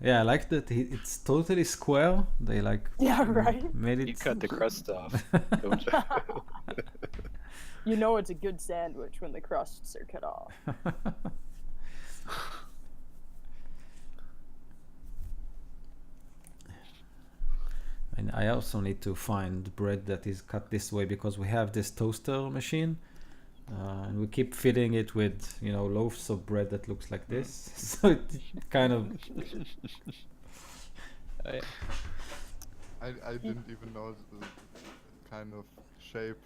Yeah, I like that it's totally square. They like Yeah, right? made it. You cut the crust off, don't you? You know it's a good sandwich when the crusts are cut off. And I also need to find bread that is cut this way because we have this toaster machine, and we keep filling it with loaves of bread that looks like this. So it kind of I didn't even know the kind of shape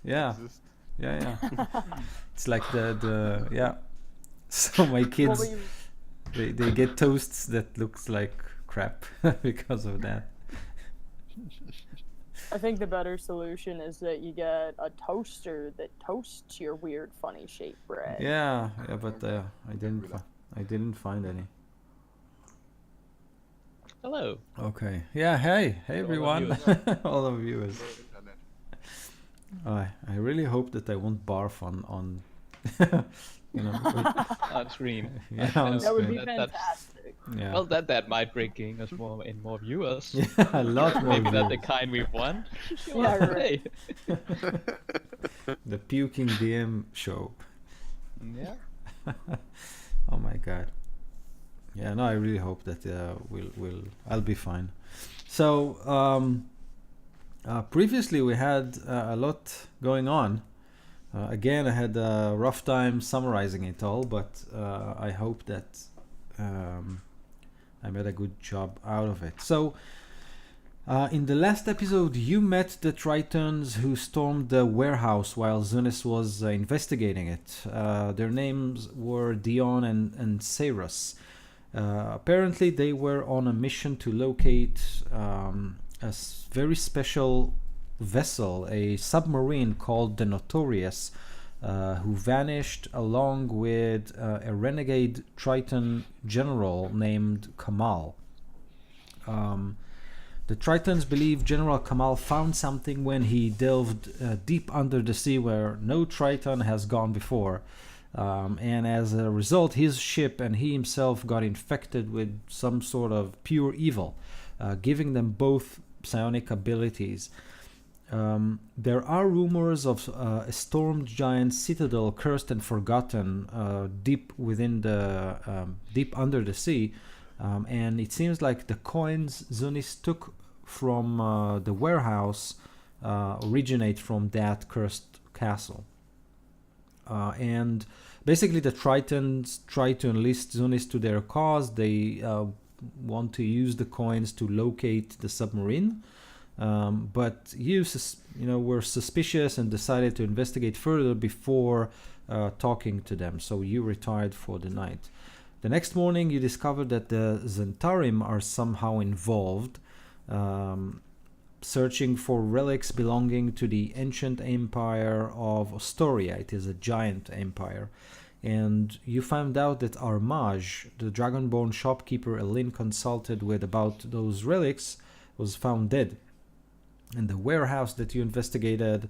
yeah. exists. Yeah. It's like the yeah. So my kids, Well, they get toasts that looks like crap because of that. I think the better solution is that you get a toaster that toasts your weird, funny shaped bread. Yeah, but I didn't find any. Hello. Okay. Yeah. Hey everyone. All of you is. I really hope that I won't barf on On screen. Yeah, on That would be screen. fantastic. Yeah. Well, that might bring us more viewers. Yeah, a lot more. Maybe not the viewers. kind we want. Yeah, right. The puking DM show. Yeah. Oh my god. Yeah, no, I really hope that I'll be fine. So previously we had a lot going on. Again, I had a rough time summarizing it all, but I hope that I made a good job out of it. So in the last episode, you met the Tritons who stormed the warehouse while Zunis was investigating it. Their names were Dion and Cyrus. Apparently, they were on a mission to locate very special vessel, a submarine called the Notorious, who vanished along with a renegade Triton general named Kamal. The Tritons believe General Kamal found something when he delved deep under the sea where no Triton has gone before. And as a result, his ship and he himself got infected with some sort of pure evil, giving them both psionic abilities. There are rumors of a stormed giant citadel, cursed and forgotten, deep under the sea, and it seems like the coins Zunis took from the warehouse originate from that cursed castle. And basically, the Tritons try to enlist Zunis to their cause. They want to use the coins to locate the submarine. But you were suspicious and decided to investigate further before talking to them, so you retired for the night. The next morning you discovered that the Zentarim are somehow involved, searching for relics belonging to the ancient empire of Ostoria. It is a giant empire. And you found out that Armage, the dragonborn shopkeeper Elin consulted with about those relics, was found dead. And the warehouse that you investigated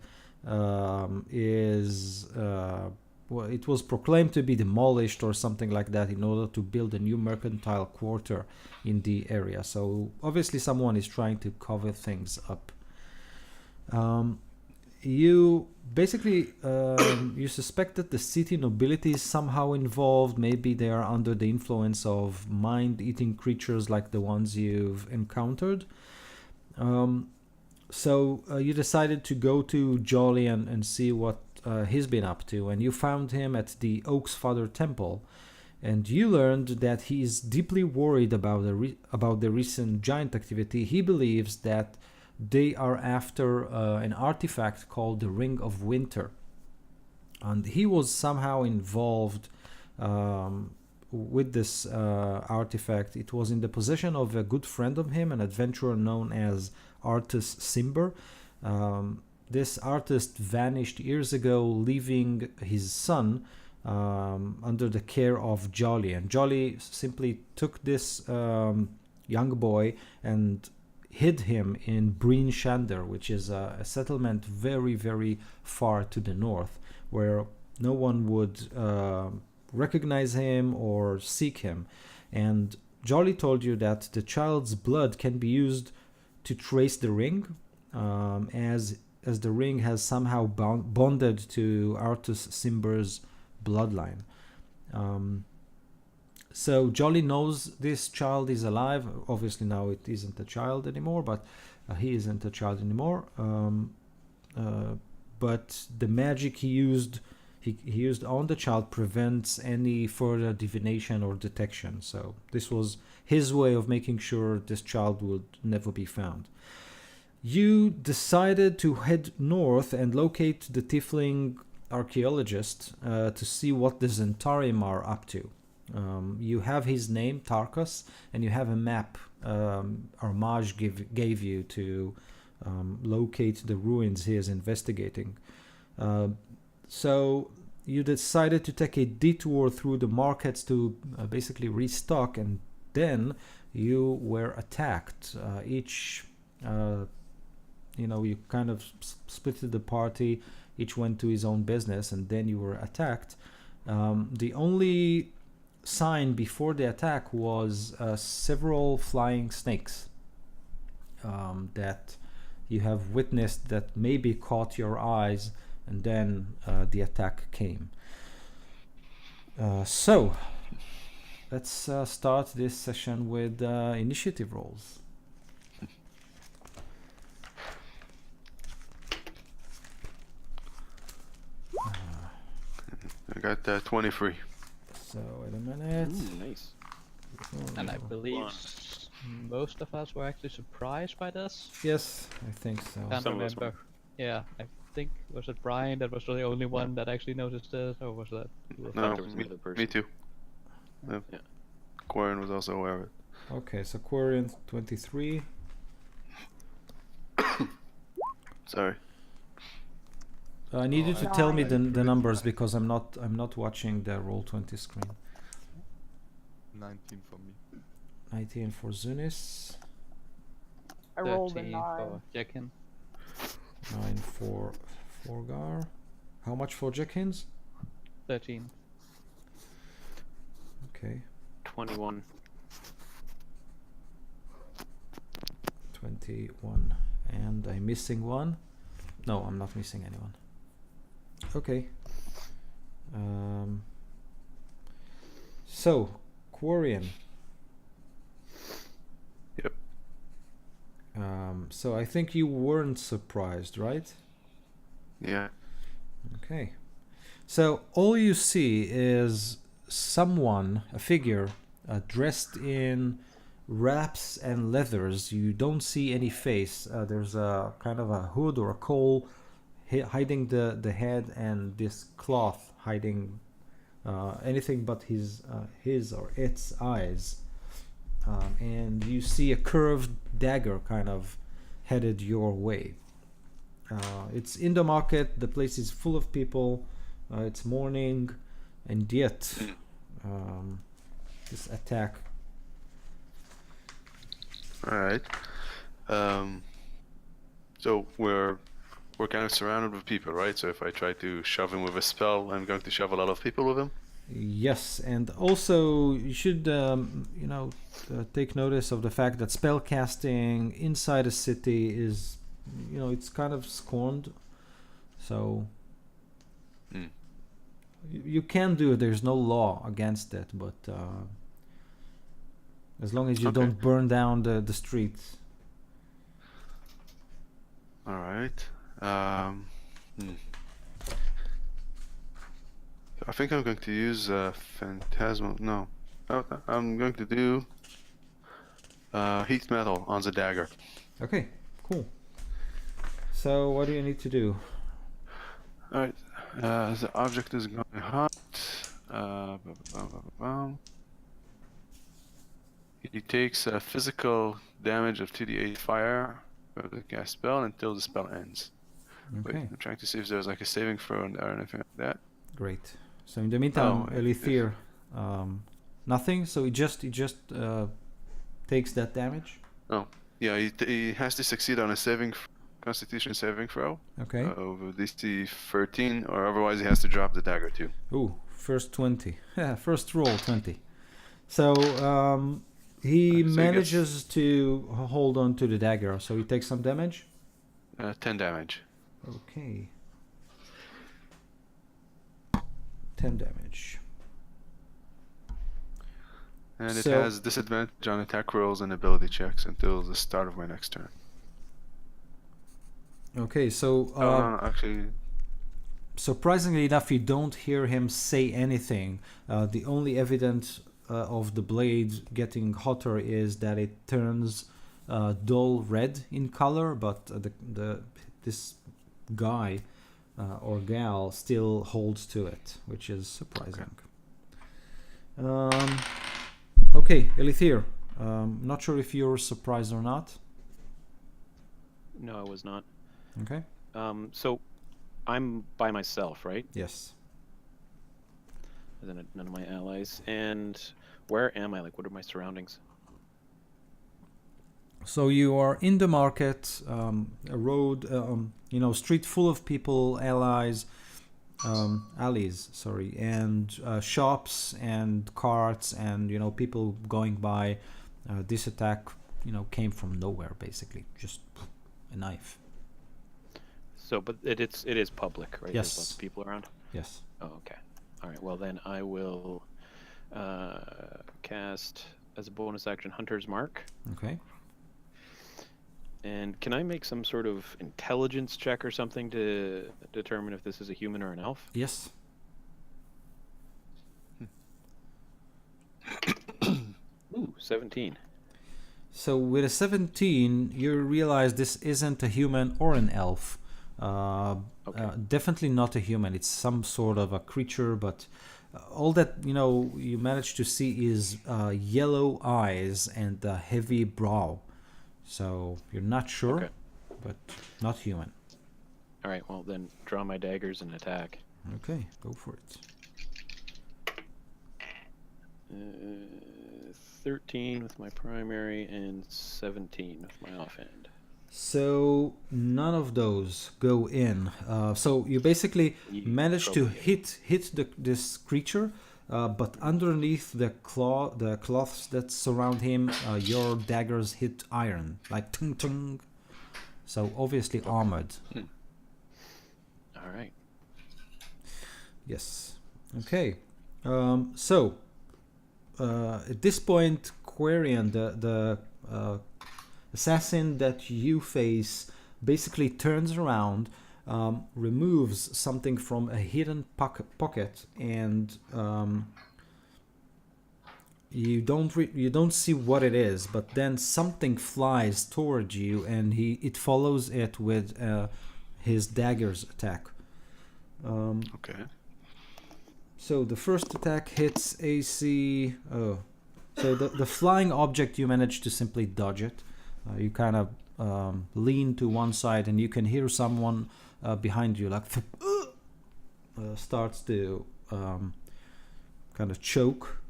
it was proclaimed to be demolished or something like that in order to build a new mercantile quarter in the area. So obviously someone is trying to cover things up. You basically you suspect that the city nobility is somehow involved. Maybe they are under the influence of mind-eating creatures like the ones you've encountered. So you decided to go to Jolly and see what he's been up to, and you found him at the Oak's Father Temple, and you learned that he is deeply worried about the recent giant activity. He believes that they are after an artifact called the Ring of Winter, and he was somehow involved with this artifact. It was in the possession of a good friend of him, an adventurer known as artist Simber. This artist vanished years ago, leaving his son under the care of Jolly. And Jolly simply took this young boy and hid him in Breen Shander, which is a settlement very, very far to the north, where no one would recognize him or seek him. And Jolly told you that the child's blood can be used to trace the ring, as the ring has somehow bonded to Artus Cimber's bloodline. So Jolly knows this child is alive. Obviously now it isn't a child anymore, but he isn't a child anymore. But the magic he used on the child prevents any further divination or detection. So this was his way of making sure this child would never be found. You decided to head north and locate the Tiefling archaeologist to see what the Zentarim are up to. You have his name, Tarkus, and you have a map Armage gave you to locate the ruins he is investigating. So you decided to take a detour through the markets to basically restock, and then you were attacked. You kind of split the party, each went to his own business, and then you were attacked. The only sign before the attack was several flying snakes that you have witnessed that maybe caught your eyes, and then the attack came. So let's start this session with initiative rolls. I got 23. So wait a minute. Nice. And I believe most of us were actually surprised by this. Yes, I think so. Can't Some of us remember. Yeah, I think, was it Brian that was the only one that actually noticed this, or was that? No, there was another person. me too. Yeah. Yeah. Quarren was also aware of it. Okay, so Quarian 23. Sorry. I need you to I- tell me the numbers because I'm not watching the Roll20 screen. 19 for me. 19 for Zunis, I rolled a 13 9. for Jekin. 9 for Forgar. How much for Jackins? 13. Okay, 21. 21. And I'm missing one. No, I'm not missing anyone. Okay. So, Quarian. Yep. So I think you weren't surprised, right? Yeah. Okay. So all you see is someone, a figure, dressed in wraps and leathers. You don't see any face. There's a kind of a hood or a cowl hiding the head, and this cloth hiding anything but his or its eyes. And you see a curved dagger kind of headed your way. It's in the market. The place is full of people. It's morning, and yet this attack. All right. So we're kind of surrounded with people, right? So if I try to shove him with a spell, I'm going to shove a lot of people with him. Yes, and also you should take notice of the fact that spell casting inside a city is, it's kind of scorned. So you can do it. There's no law against it, but as long as you Okay. don't burn down the streets. All right. I think I'm going to use Phantasmal. No. I'm going to do Heat Metal on the dagger. Okay, cool. So what do you need to do? Alright. The object is going hot. He takes physical damage of 2d8 fire for the cast spell until the spell ends. Wait, Okay, I'm trying to see if there's like a saving throw in there or anything like that. great. So in the meantime, Oh, Elithir, nothing. So he just takes that damage. Yeah, he has to succeed on a Constitution saving throw Okay. of DC 13, or otherwise he has to drop the dagger too. Ooh, first 20. Yeah, first roll 20. So He So he gets- manages to hold on to the dagger, so he takes some damage. 10 damage. Okay. 10 damage. And it So- has disadvantage on attack rolls and ability checks until the start of my next turn. Okay, so No, actually, surprisingly enough, you don't hear him say anything. The only evidence of the blade getting hotter is that it turns dull red in color, but this guy or gal still holds to it, which is surprising. Okay, Elithir. Not sure if you're surprised or not. No, I was not. Okay. So I'm by myself, right? Yes. Then none of my allies. And where am I? Like, what are my surroundings? So you are in the market, a road, street full of people, alleys, sorry, and shops and carts and people going by. This attack, came from nowhere, basically, just a knife. So, but it is public, right? Yes. There's lots of people around. Yes. Oh, okay. All right. Well, then I will cast as a bonus action Hunter's Mark. Okay. And can I make some sort of intelligence check or something to determine if this is a human or an elf? Yes. Ooh, 17. So with a 17, you realize this isn't a human or an elf. Definitely not a human. It's some sort of a creature, but all that you manage to see is yellow eyes and a heavy brow. So you're not sure, Okay. but not human. All right. Well, then draw my daggers and attack. Okay, go for it. 13 with my primary and 17 with my offhand. So none of those go in. So you basically You manage to probably hit this creature, but underneath the cloths that surround him, your daggers hit iron, like tung tung. So obviously armored. All right. Yes. Okay. So at this point, Quarian, the assassin that you face, basically turns around, removes something from a hidden pocket, and you don't see what it is, but then something flies towards you, and it follows it with his dagger's attack. okay. So the first attack hits AC. Oh, so the flying object, you manage to simply dodge it. You kind of lean to one side, and you can hear someone behind you, like starts to kind of choke.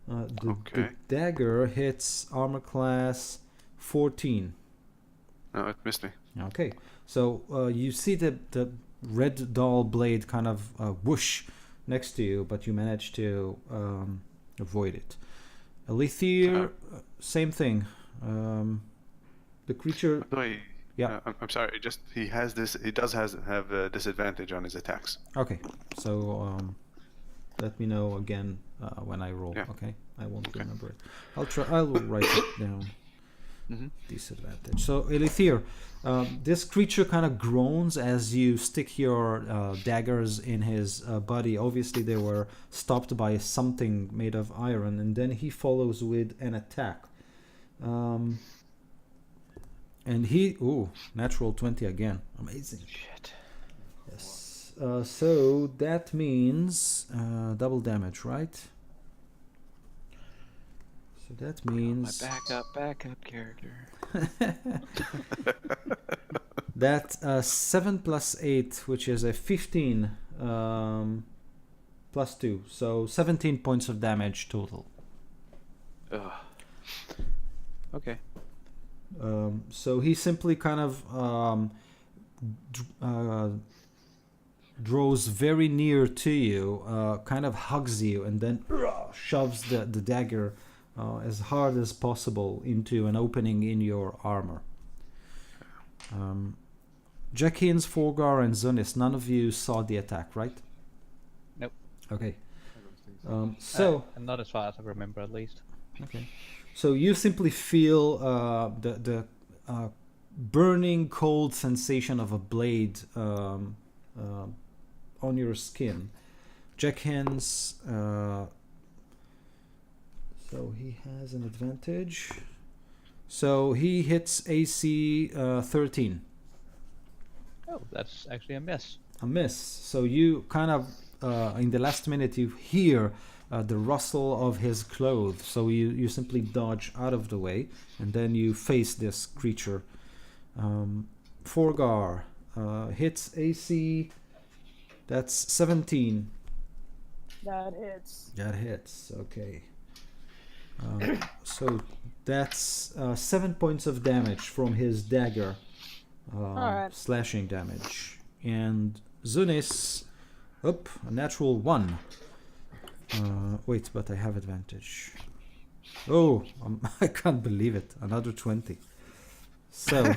The dagger hits armor class 14. No, it missed me. Okay, so you see the red dull blade kind of whoosh next to you, but you manage to avoid it. Alethir, same thing. The creature. By the way, Yeah. I'm sorry. He does have a disadvantage on his attacks. Okay, so let me know again when I roll. Yeah. Okay, I won't remember it. I'll write it down. Mm-hmm. Disadvantage. So Elithir, this creature kind of groans as you stick your daggers in his body. Obviously, they were stopped by something made of iron, and then he follows with an attack. And natural 20 again. Amazing. Shit. Yes. So that means double damage, right? So that means My backup character. that 7 plus 8, which is a 15 plus 2, so 17 points of damage total. Ugh. Okay. So he simply kind of draws very near to you, kind of hugs you, and then shoves the dagger as hard as possible into an opening in your armor. Jackins, Forgar, and Zunis, none of you saw the attack, right? Nope. Okay. I don't think so. So And not as far as I remember, at least. okay, so you simply feel the burning cold sensation of a blade on your skin. Jackins, so he has an advantage. So he hits AC 13. Oh, that's actually a miss. A miss. So you kind of, in the last minute, you hear the rustle of his clothes. So you simply dodge out of the way, and then you face this creature. Forgar hits AC. That's 17. That hits. That hits. Okay. So that's 7 points of damage from his dagger. Alright. Slashing damage. And Zunis, a natural 1. Wait, but I have advantage. Oh, I can't believe it. Another 20. So,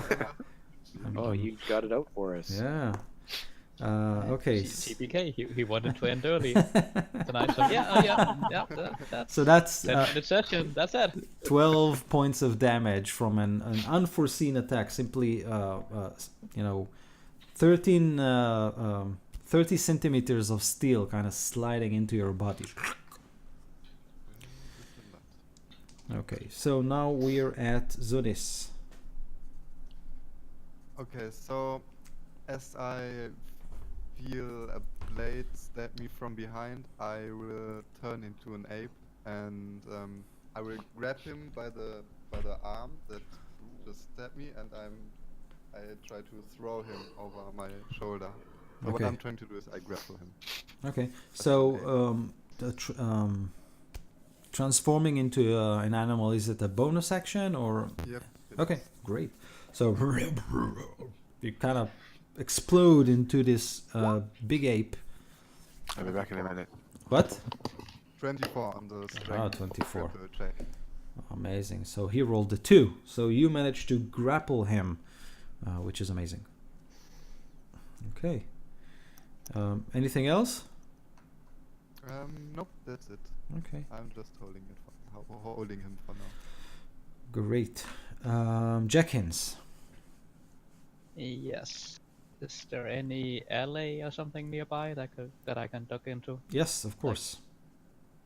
Oh, you got it out for us. yeah. Okay. TPK, he wanted to end early tonight. So yeah, that's So that's 10-minute session. That's it. 12 points of damage from an unforeseen attack. Simply, 30 centimeters of steel kind of sliding into your body. Okay, so now we're at Zunis. Okay, so as I feel a blade stab me from behind, I will turn into an ape and I will grab him by the arm that just stabbed me, and I try to throw him over my shoulder. So what Okay. I'm trying to do is I grapple him. Okay, so transforming into an animal, is it a bonus action or? Yep. it Okay, is. great. So you kind of explode into this big ape. I'll be back in a minute. What? 24 on the strength 24. grapple check. Amazing. So he rolled a 2. So you managed to grapple him, which is amazing. Okay. Anything else? Nope, that's it. Okay. I'm just holding him for now. Great. Jackins. Yes. Is there any alley or something nearby that I can duck into? Yes, of course.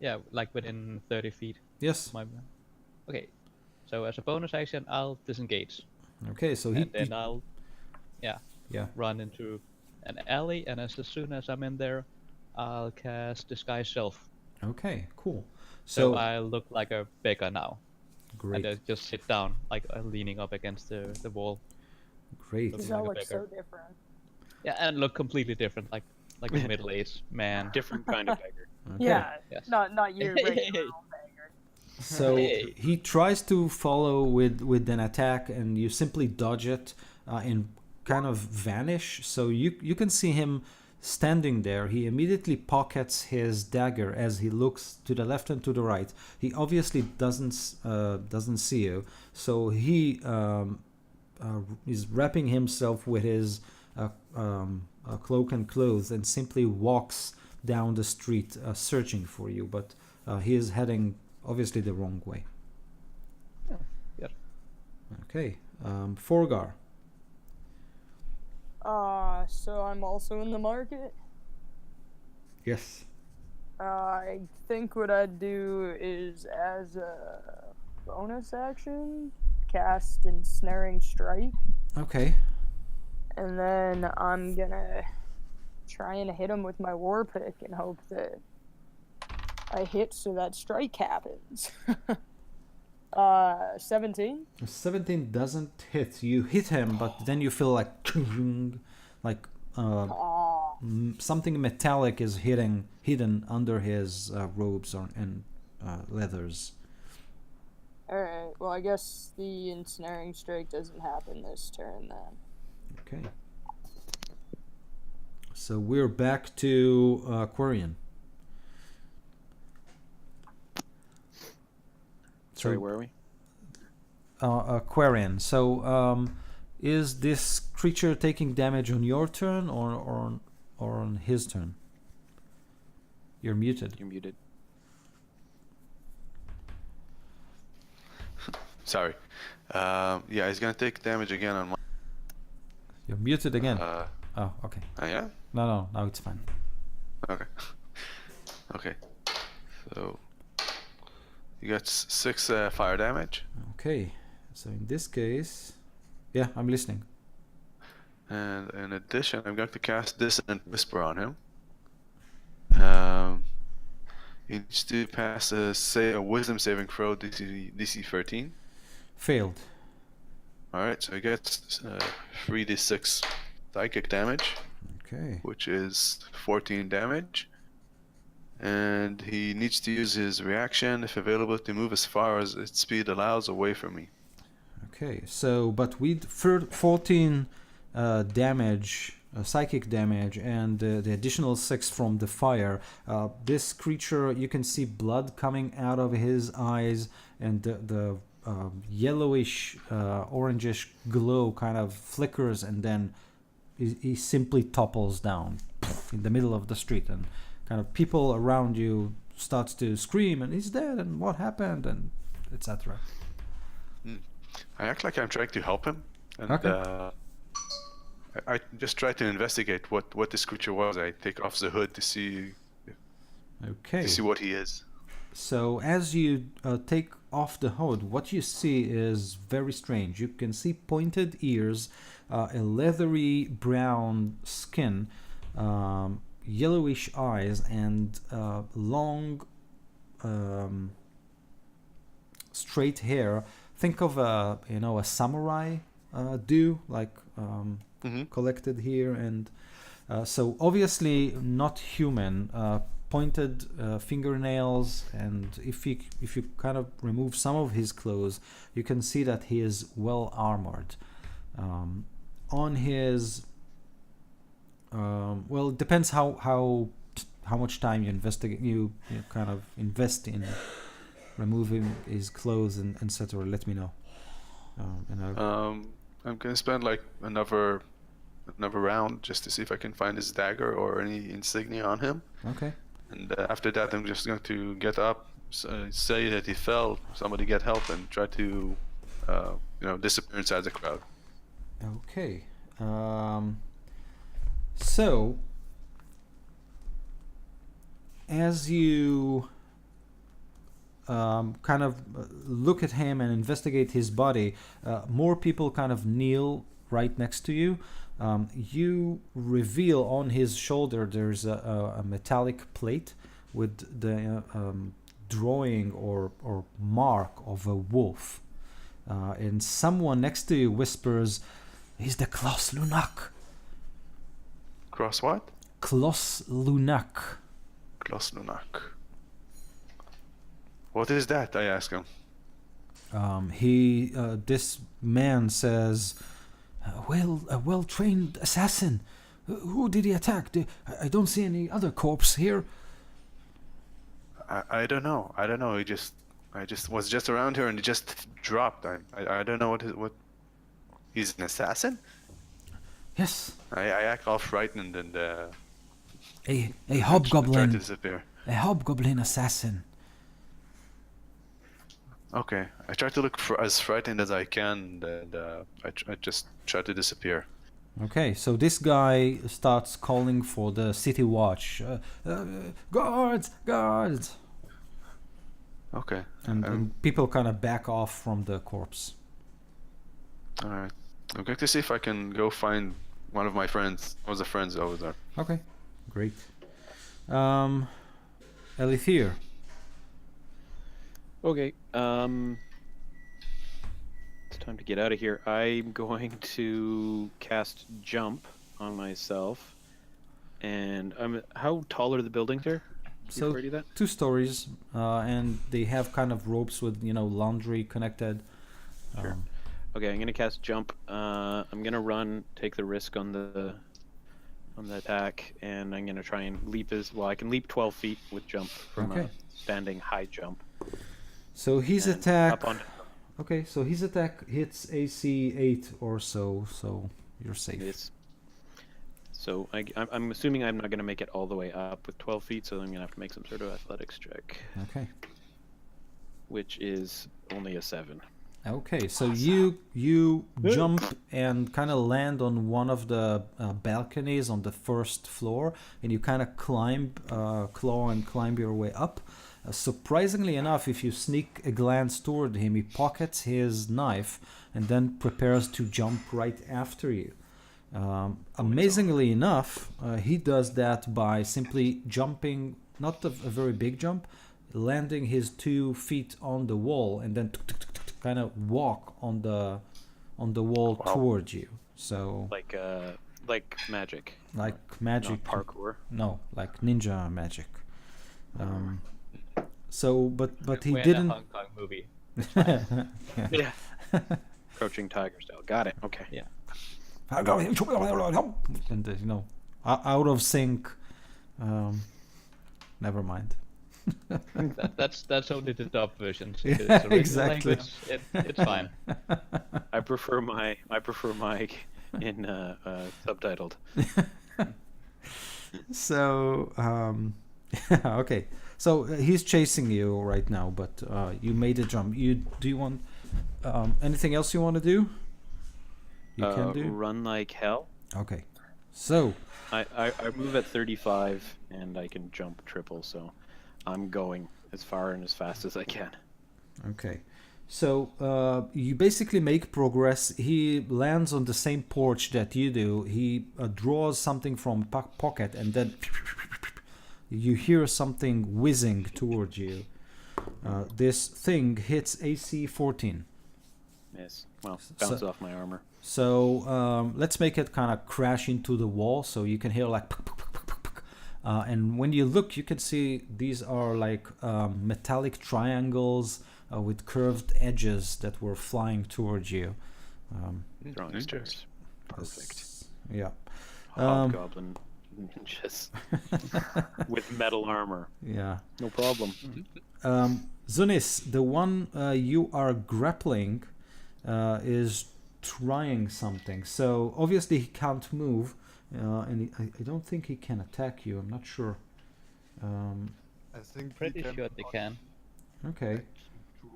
Yeah, like within 30 feet. Yes. Okay. So as a bonus action, I'll disengage, Okay, so and then I'll yeah. run into an alley, and as soon as I'm in there, I'll cast Disguise Self. Okay, cool. So So I'll look like a beggar now. great. And just sit down, like leaning up against the wall. Great. Because Looking that like a looks so beggar. different. Yeah, and look completely different, like a middle-aged man. Different kind of beggar. Okay. Yeah, Yes. not your Hey, regular hey, hey. old beggar. So Hey. he tries to follow with an attack, and you simply dodge it and kind of vanish. So you can see him standing there. He immediately pockets his dagger as he looks to the left and to the right. He obviously doesn't see you. So he is wrapping himself with his cloak and clothes and simply walks down the street searching for you. But he is heading obviously the wrong way. Yeah. Okay, Forgar. So I'm also in the market. Yes. I think what I'd do is, as a bonus action, cast Ensnaring Strike, Okay. and then I'm gonna try and hit him with my war pick and hope that I hit so that strike happens. 17. 17 doesn't hit. You hit him, but then you feel like Aw. something metallic is hidden under his robes and leathers. Alright, well, I guess the Ensnaring Strike doesn't happen this turn then. Okay. So we're back to Quarian. Sorry, where are we? Quarian. So, is this creature taking damage on your turn or on his turn? You're muted. You're muted. Sorry. Yeah, he's gonna take damage again on my. You're muted again. Oh, Okay. yeah. No, now it's fine. Okay. Okay. So you got 6 fire damage, Okay. So in this case, yeah, I'm listening. and in addition, I'm going to cast Dissonant Whisper on him. He needs to pass a Wisdom saving throw DC 13. Failed. All right, so he gets 3d6 psychic damage, Okay. which is 14 damage. And he needs to use his reaction, if available, to move as far as its speed allows away from me. Okay. So, but with 14 damage, psychic damage, and the additional 6 from the fire, this creature, you can see blood coming out of his eyes, and the yellowish, orangish glow kind of flickers, and then he simply topples down in the middle of the street, and kind of people around you starts to scream, and he's dead, and what happened, and etc. I act like I'm trying to help him, and Okay. I just try to investigate what this creature was. I take off the hood to see Okay. what he is. So as you take off the hood, what you see is very strange. You can see pointed ears, a leathery brown skin, yellowish eyes, and long straight hair. Think of a samurai do, like collected here, and so obviously not human. Pointed fingernails, and if you kind of remove some of his clothes, you can see that he is well armored. On his well, it depends how much time you investigate. You kind of invest in removing his clothes and etc. Let me know. I'm gonna spend like another round just to see if I can find his dagger or any insignia on him. Okay. And after that, I'm just going to get up, say that he fell, somebody get help, and try to, disappear inside the crowd. Okay. So, as you kind of look at him and investigate his body, more people kind of kneel right next to you. You reveal on his shoulder there's a metallic plate with the drawing or mark of a wolf. And someone next to you whispers, "He's the Klos Lunak." Cross what? Klos Lunak. Klos Lunak. What is that? I ask him. This man says, a well-trained assassin. Who did he attack? I don't see any other corpse here. I don't know. I just was just around here and he just dropped. I don't know what. He's an assassin? Yes. I act all frightened and A try to hobgoblin. disappear. A hobgoblin assassin. Okay, I try to look as frightened as I can, and I just try to disappear. Okay, so this guy starts calling for the city watch. Guards! Guards! Okay. And people kind of back off from the corpse. All right. I'm going to see if I can go find one of my friends. One of the friends over there. Okay, great. Elithir. Okay. It's time to get out of here. I'm going to cast jump on myself, and how tall are the buildings here? So Before I do that? 2 stories, and they have kind of ropes with laundry connected. Sure. Okay, I'm gonna cast jump. I'm gonna run, take the risk on the attack, and I'm gonna try and leap I can leap 12 feet with jump from Okay. a standing high jump. So his and attack. up on. Okay, so his attack hits AC 8 or so, so you're safe. This. So I'm assuming I'm not going to make it all the way up with 12 feet, so I'm going to have to make some sort of athletics check, Okay. which is only a 7. Okay, so you jump and kind of land on one of the balconies on the first floor, and you kind of claw and climb your way up. Surprisingly enough, if you sneak a glance toward him, he pockets his knife and then prepares to jump right after you. Amazingly enough, he does that by simply jumping, not a very big jump, landing his 2 feet on the wall and then kind of walk on the wall towards you. So Like magic. like magic, Not parkour. no, like ninja magic. So, but he We're in didn't. a Hong Kong movie. Yeah. Crouching tiger style. Got it. Okay. Yeah. And you know, out of sync. Never mind. That's only the dub version. So Yeah, if it's original exactly. language, it's fine. I prefer my in subtitled. So, okay. So he's chasing you right now, but you made a jump. Do you want anything else you want to do? You can do. Run like hell. Okay. So I move at 35 and I can jump triple, so I'm going as far and as fast as I can. okay. So you basically make progress. He lands on the same porch that you do. He draws something from pocket, and then you hear something whizzing towards you. This thing hits AC 14. Yes. Well, bounce off my armor. So let's make it kind of crash into the wall, so you can hear like. And when you look, you can see these are like metallic triangles with curved edges that were flying towards you. Throwing stairs. Perfect. Yeah. Hobgoblin ninjas with metal armor. Yeah. No problem. Zunis, the one you are grappling is trying something. So obviously he can't move, and I don't think he can attack you. I'm not sure. I think Pretty sure they can. Okay.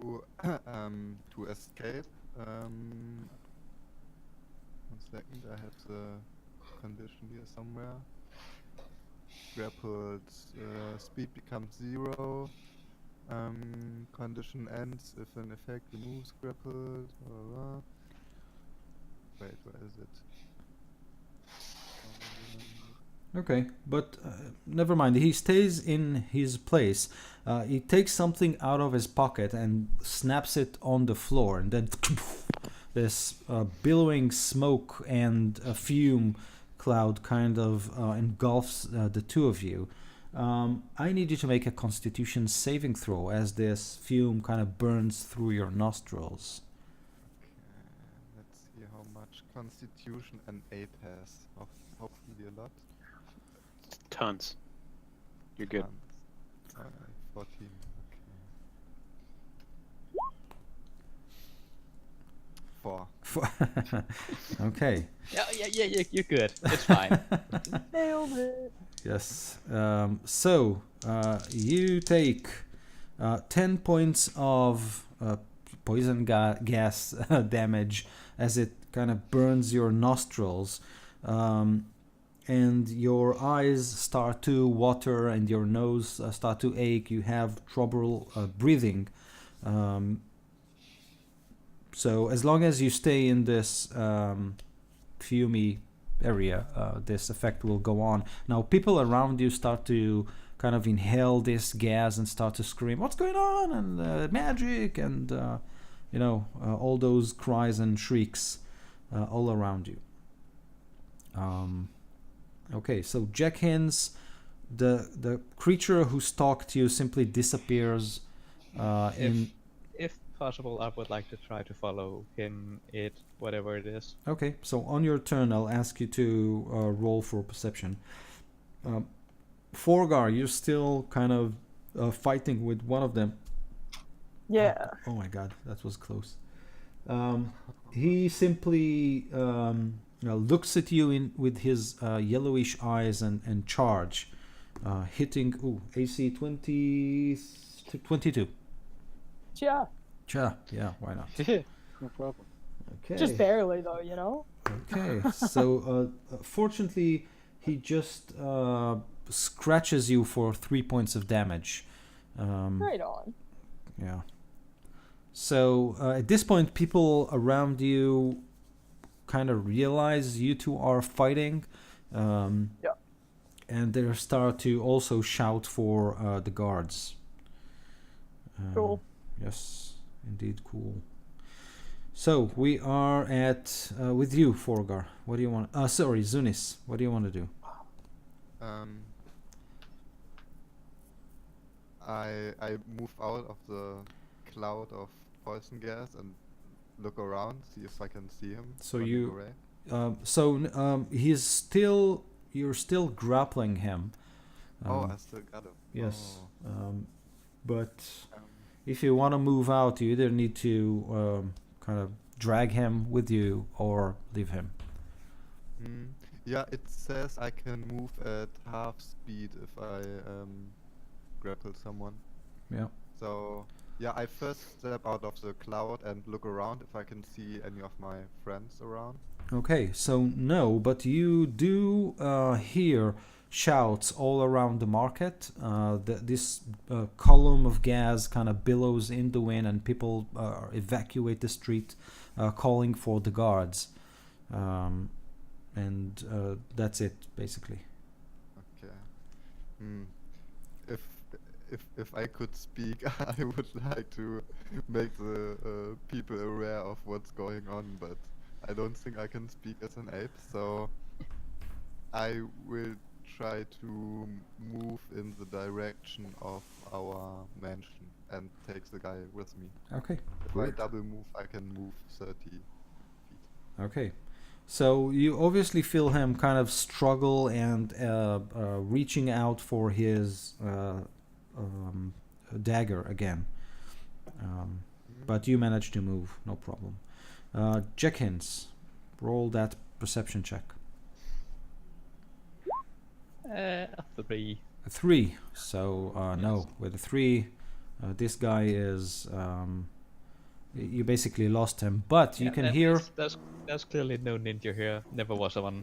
To escape. 1 second, I have the condition here somewhere. Grappled, speed becomes 0. Condition ends if an effect removes grappled. Wait, where is it? Okay, but never mind. He stays in his place. He takes something out of his pocket and snaps it on the floor, and then this billowing smoke and a fume cloud kind of engulfs the two of you. I need you to make a Constitution saving throw as this fume kind of burns through your nostrils. Okay, let's see how much Constitution an 8 has. Hopefully a lot. Tons. You're good. 14. Okay. 4. Okay. Yeah, you're good. It's fine. Nailed it. Yes. So you take 10 points of poison gas damage as it kind of burns your nostrils, and your eyes start to water and your nose start to ache. You have trouble breathing. So as long as you stay in this fumey area, this effect will go on. Now people around you start to kind of inhale this gas and start to scream, "What's going on?" and magic, and all those cries and shrieks all around you. Okay, so Jack Hins, the creature who stalked you, simply disappears. If possible, I would like to try to follow him, whatever it is. Okay, so on your turn, I'll ask you to roll for perception. Forgar, you're still kind of fighting with one of them. Yeah. Oh my god, that was close. He simply looks at you with his yellowish eyes and charge, hitting AC 22. Yeah. Yeah, why not? No problem. Okay. Just barely though, you know? Okay, so fortunately, he just scratches you for 3 points of damage. Right on. Yeah. So at this point, people around you kind of realize you two are fighting. Yeah. And they start to also shout for the guards. Cool. Yes, indeed, cool. So we are at with you, Forgar. What do you want? Sorry, Zunis. What do you want to do? I move out of the cloud of poison gas and look around, see if I can see him. So running you- away. He's still. You're still grappling him. I still got him. Yes. Oh. But Um, if you want to move out, you either need to kind of drag him with you or leave him. Yeah, it says I can move at half speed if I grapple someone. Yeah. So yeah, I first step out of the cloud and look around if I can see any of my friends around. Okay, so no, but you do hear shouts all around the market. This column of gas kind of billows in the wind, and people evacuate the street, calling for the guards. And that's it, basically. Okay. If I could speak, I would like to make the people aware of what's going on, but I don't think I can speak as an ape, so I will try to move in the direction of our mansion and take the guy with me. Okay, If great. I double move, I can move 30 feet. Okay. So you obviously feel him kind of struggle and reaching out for his dagger again. But you manage to move, no problem. Jenkins, roll that perception check. 3. A 3. So no, with a 3, this guy is. You basically lost him, but you can hear. There's clearly no ninja here. Never was one.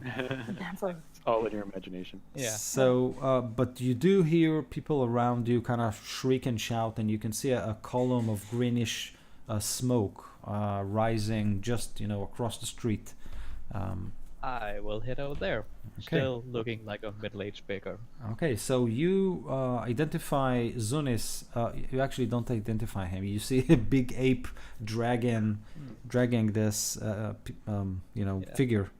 Never. It's all in your imagination. Yeah. So, but you do hear people around you kind of shriek and shout, and you can see a column of greenish smoke rising just across the street. I will head over there. Okay. Still looking like a middle-aged baker. Okay, so you identify Zunis. You actually don't identify him. You see a big ape dragging this, figure.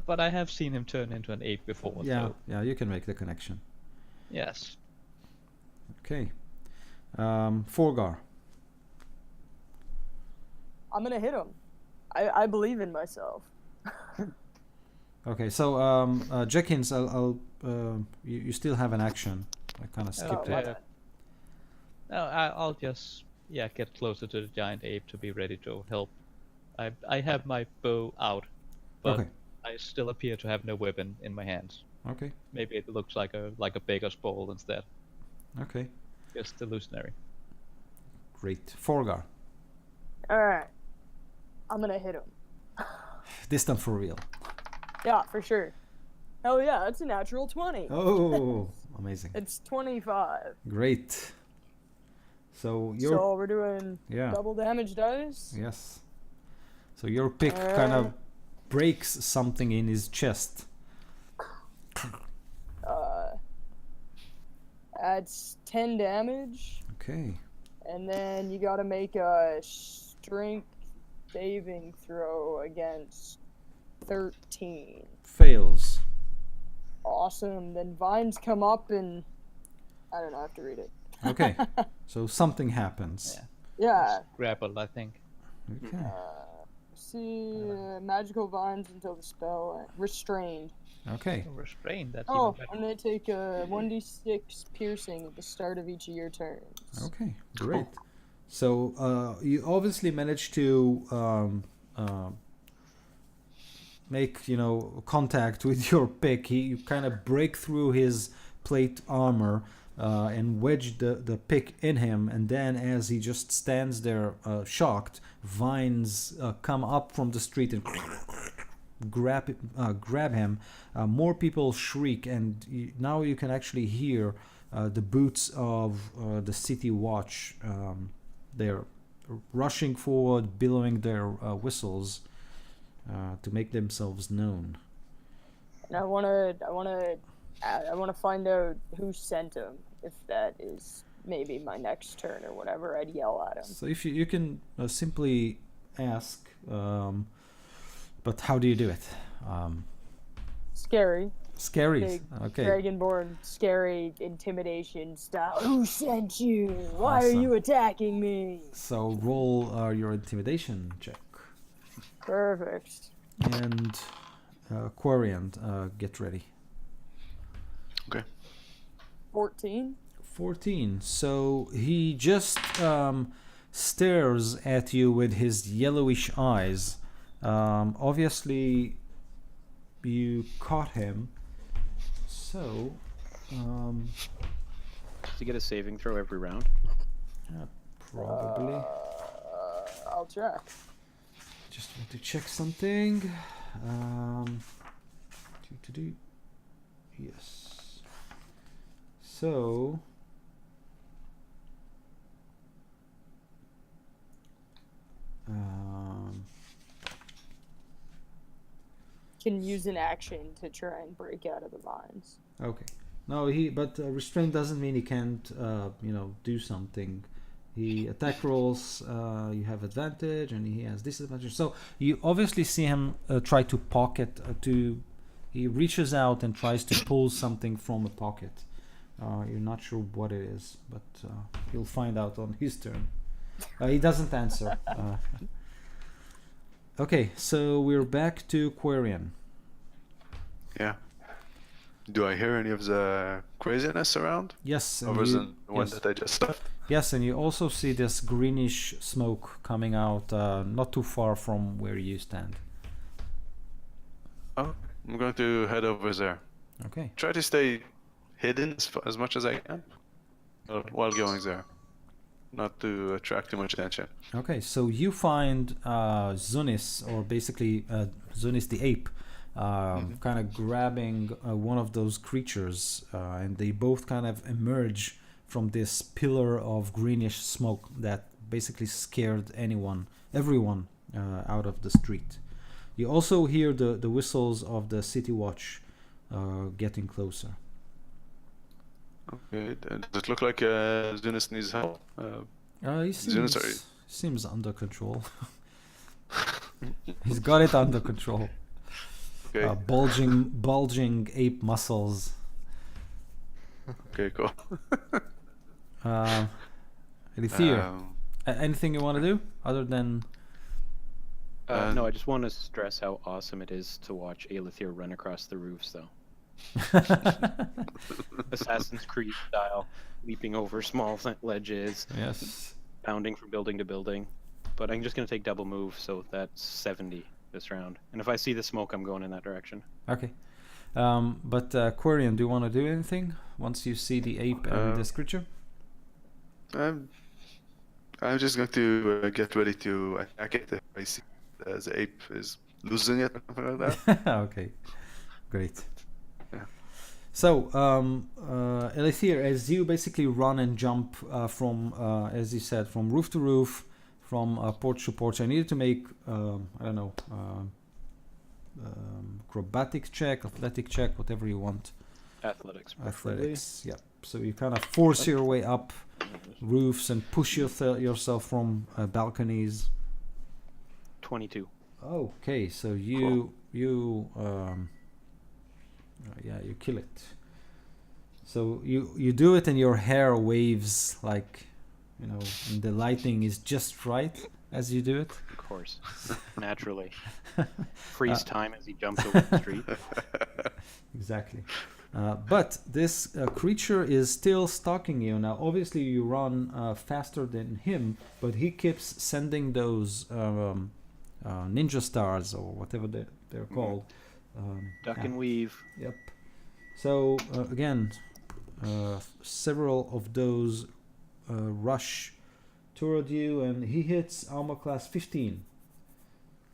But I have seen him turn into an ape before. Yeah, So yeah, you can make the connection. yes. Okay, Forgar. I'm gonna hit him. I believe in myself. Okay, so Jenkins, you still have an action. I kind of skipped my it. bad. No, I'll just get closer to the giant ape to be ready to help. I have my bow out, but Okay. I still appear to have no weapon in my hands. Okay, Maybe it looks like a baker's bowl instead. okay, Just illusionary. great. Forgar, Alright. I'm gonna hit him. this time for real. Yeah, for sure. Hell yeah, that's a natural 20. Oh, amazing. It's 25. Great. So your So we're doing yeah. double damage dice. Yes. So your pick kind of breaks something in his chest. Adds 10 damage. Okay. And then you gotta make a strength saving throw against 13. Fails. Awesome. Then vines come up and I don't know, I have to read it. Okay. So something happens. Yeah. Grappled, I think. Okay. Magical vines until the spell restrained. Okay. Restrained. That's Oh, even and better. they take a 1d6 piercing at the start of each of your turns. Okay. Great. So you obviously managed to make contact with your pick. You kind of break through his plate armor and wedge the pick in him, and then as he just stands there shocked, vines come up from the street and grab him. More people shriek, and now you can actually hear the boots of the city watch. They're rushing forward, billowing their whistles to make themselves known. And I wanna find out who sent him. If that is maybe my next turn or whatever, I'd yell at him. So if you can simply ask, but how do you do it? Scary. Scary. Big Okay. Dragonborn, scary intimidation style. Who sent you? Why Awesome. are you attacking me? So roll your intimidation check. Perfect. And Quarian, get ready. Okay. 14. 14. So he just stares at you with his yellowish eyes. Obviously, you caught him. So, Does he get a saving throw every round? probably. I'll check. Just want to check something. Yes. So. Can use an action to try and break out of the vines. Okay. No, but restraint doesn't mean he can't, do something. He attack rolls, you have advantage, and he has disadvantage. So you obviously see him try to pocket, he reaches out and tries to pull something from a pocket. You're not sure what it is, but you'll find out on his turn. He doesn't answer. Okay, so we're back to Quarian. Yeah. Do I hear any of the craziness around? Yes, and Other than the one yes. that I just left? Yes, and you also see this greenish smoke coming out not too far from where you stand. Oh, I'm going to head over there. Okay. Try to stay hidden as much as I can while going there. Not to attract too much attention. Okay, so you find Zunis, or basically Zunis the ape, kind of grabbing one of those creatures, and they both kind of emerge from this pillar of greenish smoke that basically scared everyone out of the street. You also hear the whistles of the city watch getting closer. Okay, does it look like Zunis needs help? He Zunis, seems under control. He's got it under control. Okay. Bulging ape muscles. Okay, cool. Elithir, anything you want to do other than? No, I just want to stress how awesome it is to watch Elithir run across the roofs, though. Assassin's Creed style, leaping over small ledges, Yes. bounding from building to building. But I'm just going to take double move, so that's 70 this round. And if I see the smoke, I'm going in that direction. Okay. But Quarian, do you want to do anything once you see the ape and this creature? I'm just going to get ready to attack it if I see the ape is losing it or something like that. Okay. Great. Yeah. So, Elithir, as you basically run and jump from, as you said, from roof to roof, from porch to porch, I needed to make, acrobatic check, athletic check, whatever you want. Athletics, preferably. Athletics, yep. So you kind of force your way up roofs and push yourself from balconies. 22. Okay, so you you kill it. So you do it and your hair waves like, and the lighting is just right as you do it. Of course. Naturally. Freeze time as he jumps over the street. Exactly. But this creature is still stalking you. Now, obviously, you run faster than him, but he keeps sending those ninja stars or whatever they're called. Duck and weave. Yep. So, again, several of those rush toward you, and he hits armor class 15.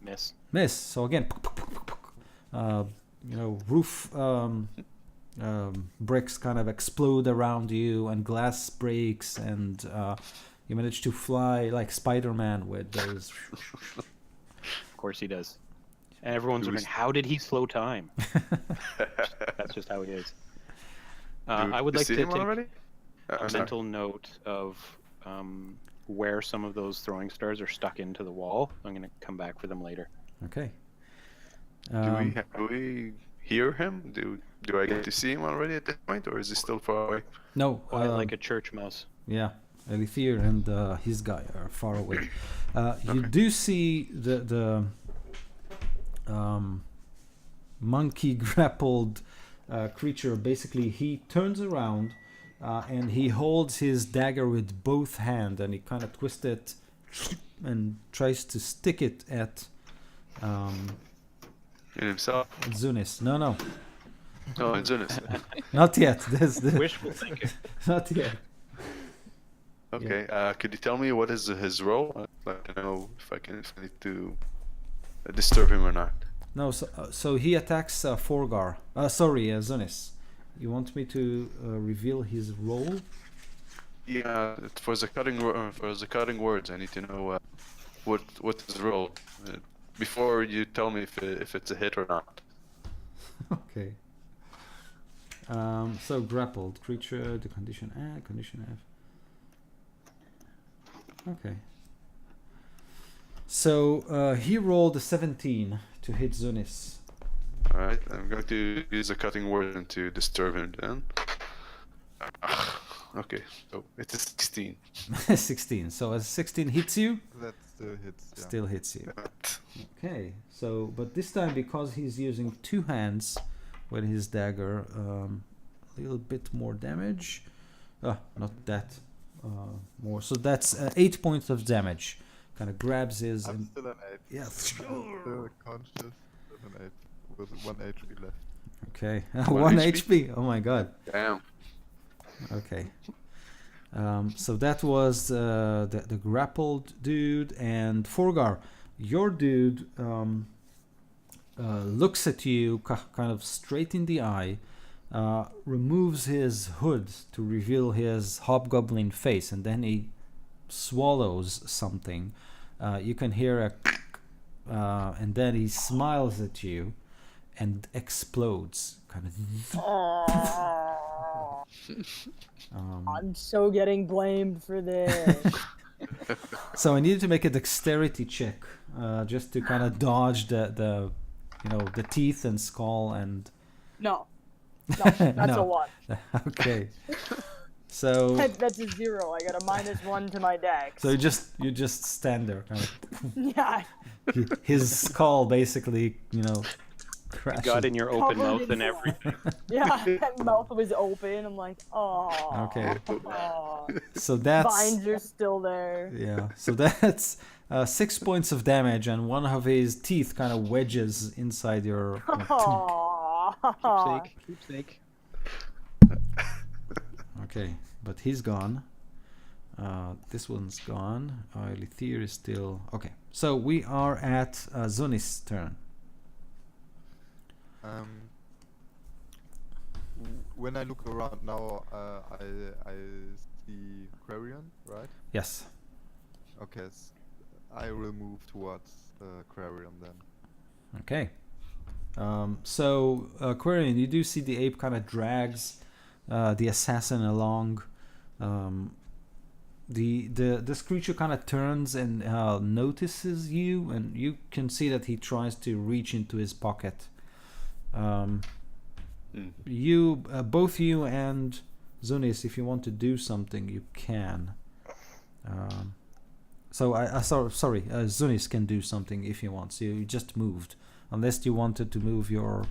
Miss. Miss. So, again, roof bricks kind of explode around you, and glass breaks, and you manage to fly like Spider-Man with those. Of course he does. And everyone's wondering, how did he slow time? That's just how he is. I would like to take already? a mental note of where some of those throwing stars are stuck into the wall. I'm going to come back for them later. Okay. Do we hear him? Do I get to see him already at this point, or is he still far away? No. Quiet like a church mouse. Yeah. Elithir and his guy are far away. You do see the monkey grappled creature. Basically, he turns around and he holds his dagger with both hands, and he kind of twists it and tries to stick it at In himself? Zunis. No, Oh, in Zunis. not yet. Wishful thinking. Not yet. Okay. Could you tell me what is his role? I'd like to know if I need to disturb him or not. No, so he attacks Forgar. Zunis. You want me to reveal his role? Yeah, for the cutting words, I need to know what's his role before you tell me if it's a hit or not. Okay. So grappled creature, the condition A, condition F. Okay. So he rolled a 17 to hit Zunis. Alright, I'm going to use a cutting word to disturb him then. Okay, so it's a 16. 16. So as 16 hits you, That still hits. Yeah. still hits you. Okay. So, but this time because he's using two hands with his dagger, a little bit more damage. Not that. More. So that's 8 points of damage. Kind of grabs his. I'm still an 8. Yeah. Still conscious. Still an 8 with 1 HP left. Okay. 1 1 HP? HP. Oh my god. Damn. Okay. So that was the grappled dude, and Forgar, your dude looks at you kind of straight in the eye, removes his hood to reveal his hobgoblin face, and then he swallows something. You can hear a and then he smiles at you and explodes kind of. I'm so getting blamed for this. So I needed to make a dexterity check, just to kind of dodge the teeth and skull and. No, that's No. a 1. Okay. So That's a 0. I got a -1 to my dex. so you just stand there, kind of. Yeah. His skull basically, crashes. Got in your open Covered mouth in and everything. Yeah, that mouth was open. I'm like, oh. Okay. Aw. So that's Vines are still there. yeah. So that's 6 points of damage, and one of his teeth kind of wedges inside your. Aww. Keepsake. Okay, but he's gone. This one's gone. Lithir is still okay. So we are at Zunis' turn. When I look around now, I see Quarian, right? Yes. Okay, I will move towards Quarian then. Okay. So Quarian, you do see the ape kind of drags the assassin along. This creature kind of turns and notices you, and you can see that he tries to reach into his pocket. You, both you and Zunis, if you want to do something, you can. Sorry, Zunis can do something if he wants. You just moved, unless you wanted to move your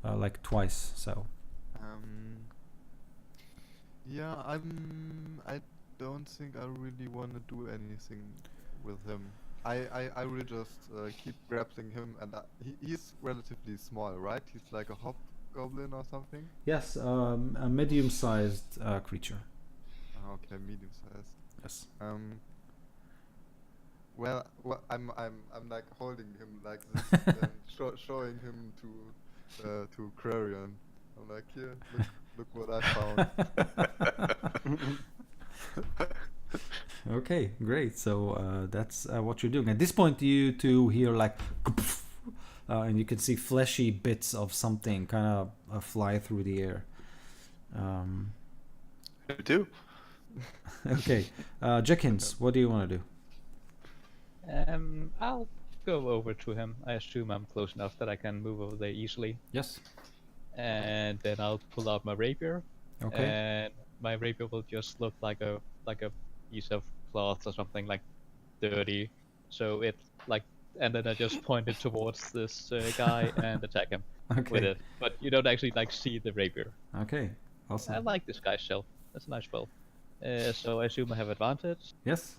like twice. So Yeah, I don't think I really want to do anything with him. I will just keep grappling him, and he's relatively small, right? He's like a hobgoblin or something. Yes, a medium-sized creature. Okay, medium size. Yes. Well, I'm like holding him like this and showing him to Crarion. I'm like, here, look what I found. Okay, great. So that's what you're doing. At this point, you two hear like, and you can see fleshy bits of something kind of fly through the air. You do. Okay, Jenkins, what do you want to do? I'll go over to him. I assume I'm close enough that I can move over there easily. Yes. And then I'll pull out my rapier. Okay. And my rapier will just look like a piece of cloth or something, like dirty. So it like, and then I just point it towards this guy and attack him with Okay. it. But you don't actually like see the rapier. Okay. I Awesome. like this guy's shell. That's a nice spell. So I assume I have advantage. Yes.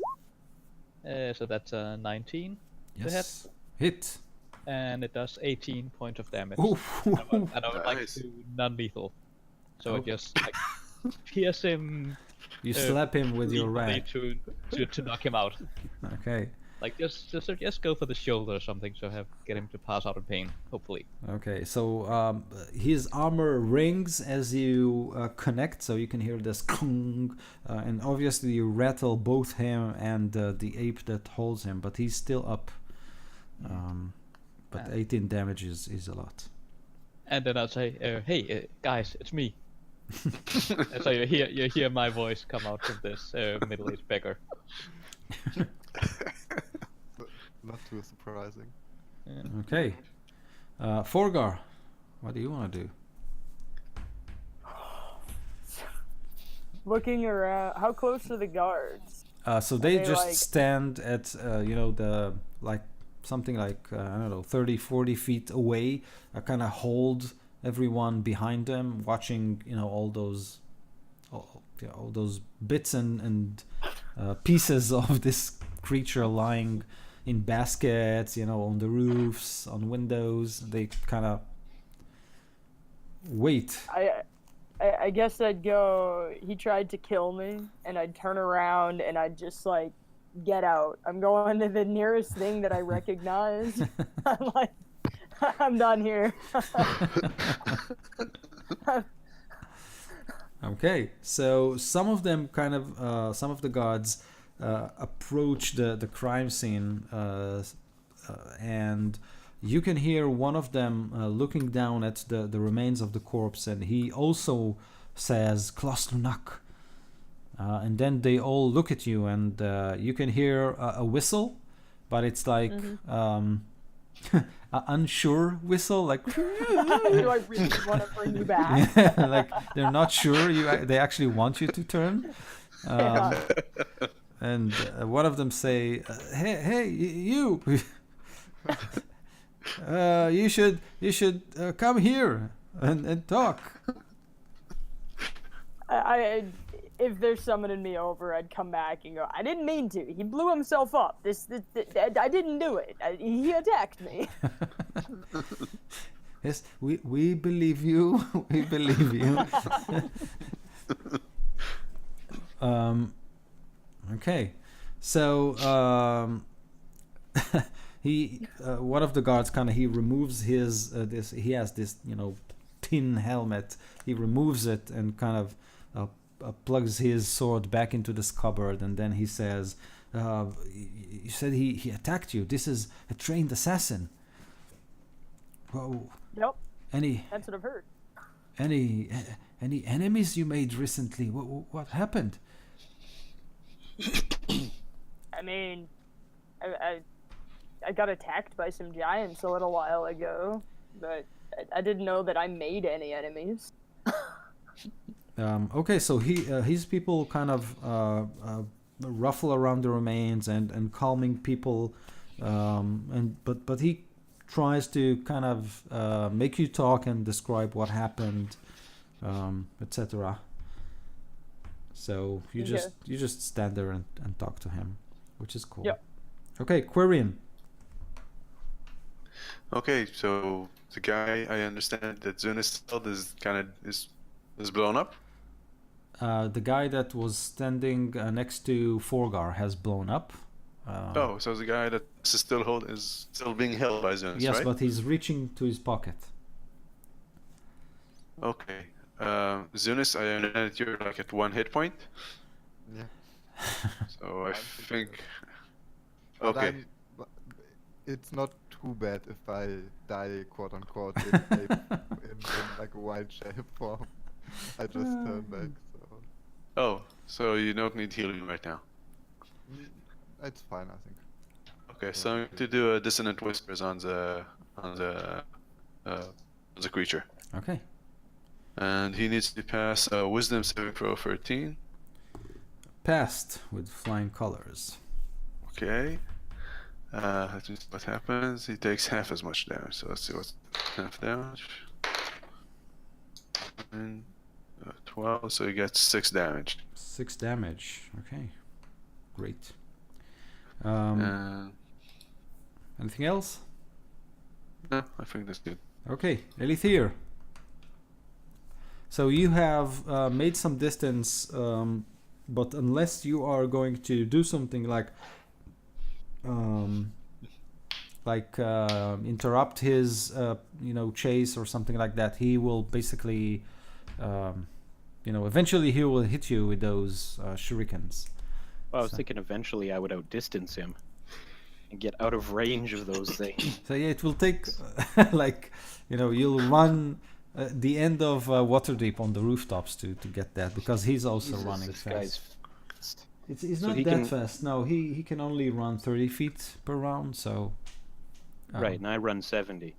So that's 19 to hit, Yes. Hit. and it does 18 points of damage. Oof. And I would like Nice. to non-lethal. So I Okay. just like pierce him You slap him with your lethally rag. to knock him out. Okay. Like just go for the shoulder or something, so get him to pass out in pain. Hopefully. Okay. So his armor rings as you connect, so you can hear this clong, and obviously you rattle both him and the ape that holds him, but he's still up. But 18 damage is a lot. And then I'll say, "Hey guys, it's me." And so you hear my voice come out from this middle-aged beggar. Not too surprising. Yeah. Okay. Forgar, what do you want to do? Looking around, how close are the guards? So they they, just like- stand at the like something like I don't know 30 40 feet away, kind of hold everyone behind them, watching all those all those bits and pieces of this creature lying in baskets, on the roofs, on windows. They kind of wait. I guess I'd go. He tried to kill me, and I'd turn around and I'd just like get out. I'm going to the nearest thing that I recognize. I'm like, I'm done here. Okay, so some of them some of the guards approach the crime scene, and you can hear one of them looking down at the remains of the corpse, and he also says "Klas Lunak," and then they all look at you, and you can hear a whistle, but it's like an unsure whistle, like Do I really want to bring you back? like they're not sure they actually want you to turn. And one of them say, hey, you you should come here and talk. If they're summoning me over, I'd come back and go, I didn't mean to. He blew himself up. I didn't do it. He attacked me. Yes, we believe you. We believe you. Okay, so he one of the guards he removes his he has this tin helmet. He removes it and plugs his sword back into the scabbard, and then he says, you said he attacked you. This is a trained assassin. Whoa. Yep, Any that's what I've heard. any enemies you made recently? What happened? I mean, I got attacked by some giants a little while ago, but I didn't know that I made any enemies. Okay, so his people ruffle around the remains and calming people, but he tries to make you talk and describe what happened, etc. So you Okay. just stand there and talk to him, which is cool. Yep. Okay, Quirion. Okay, so the guy, I understand that Zunis held is kind of is blown up. The guy that was standing next to Forgar has blown up. Oh, so the guy that is still being held by Zunis, Yes, right? but he's reaching to his pocket. Okay. Zunis, I understand that you're like at 1 hit point. Yeah. So I think. But Okay. but it's not too bad if I die, quote unquote, in like a wild shape form. I just turn back, so Oh, so you don't need healing right now. it's fine, I think. Okay, so I'm going to do a dissonant whispers on the creature, Okay. and he needs to pass a wisdom saving throw 13. Passed with flying colors. Okay. Let's see what happens. He takes half as much damage. So let's see what's half damage. And, 12. So he gets 6 damage. 6 damage. Okay. Great. And Anything else? no, I think that's good. Okay, Elithir. So you have made some distance, but unless you are going to do something like interrupt his chase or something like that, he will basically eventually he will hit you with those shurikens. Well, I was So- thinking eventually I would outdistance him and get out of range of those things. So yeah, it will take you'll run the end of Waterdeep on the rooftops to get that, because he's also Jesus, running this fast. guy's fast. It's So not he that can- fast. No, he can only run 30 feet per round. So Right, and I run 70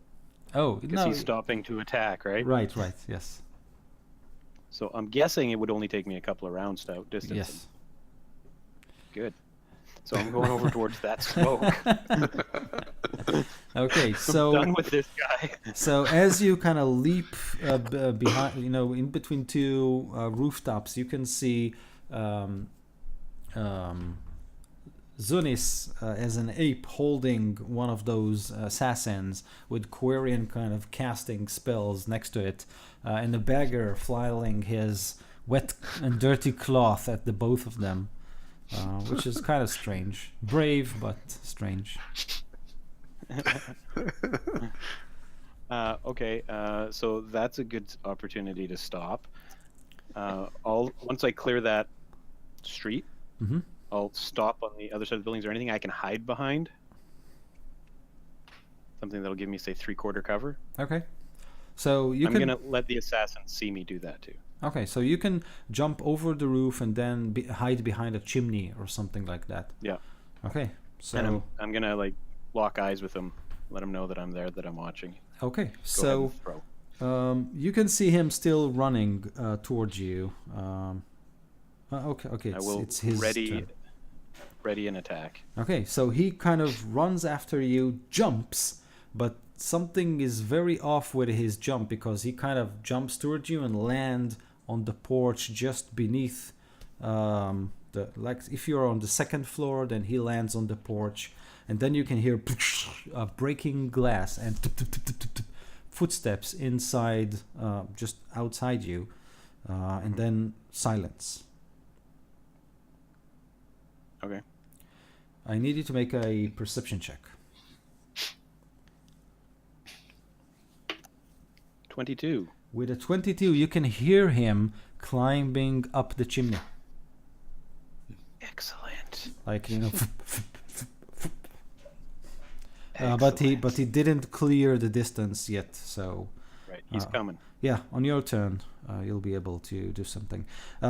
Oh because no. he's stopping to attack, right? Right. Yes. So I'm guessing it would only take me a couple of rounds to outdistance him. Yes. Good. So I'm going over towards that smoke. Okay. I'm So done with this guy. so as you kind of leap behind, in between two rooftops, you can see Zunis as an ape holding one of those assassins, with Quirion kind of casting spells next to it, and the beggar flailing his wet and dirty cloth at the both of them, which is kind of strange. Brave, but strange. Okay, so that's a good opportunity to stop. Once I clear that street, Mhm. I'll stop on the other side of the building. Is there anything I can hide behind? Something that'll give me, say, 3/4 cover? Okay. So you I'm can. gonna let the assassin see me do that too. Okay, so you can jump over the roof and then hide behind a chimney or something like that. Yeah. Okay. So And I'm gonna like lock eyes with him, let him know that I'm there, that I'm watching. okay, Go ahead so and throw. you can see him still running towards you. Okay, I will it's his turn. ready an attack. Okay, so he kind of runs after you, jumps, but something is very off with his jump, because he kind of jumps towards you and land on the porch just beneath if you're on the second floor, then he lands on the porch, and then you can hear breaking glass and footsteps inside, just outside you, and then silence. Okay. I need you to make a perception check. 22. With a 22, you can hear him climbing up the chimney. Excellent. Like, but he didn't clear the distance yet, so Right, he's coming. yeah, on your turn, you'll be able to do something.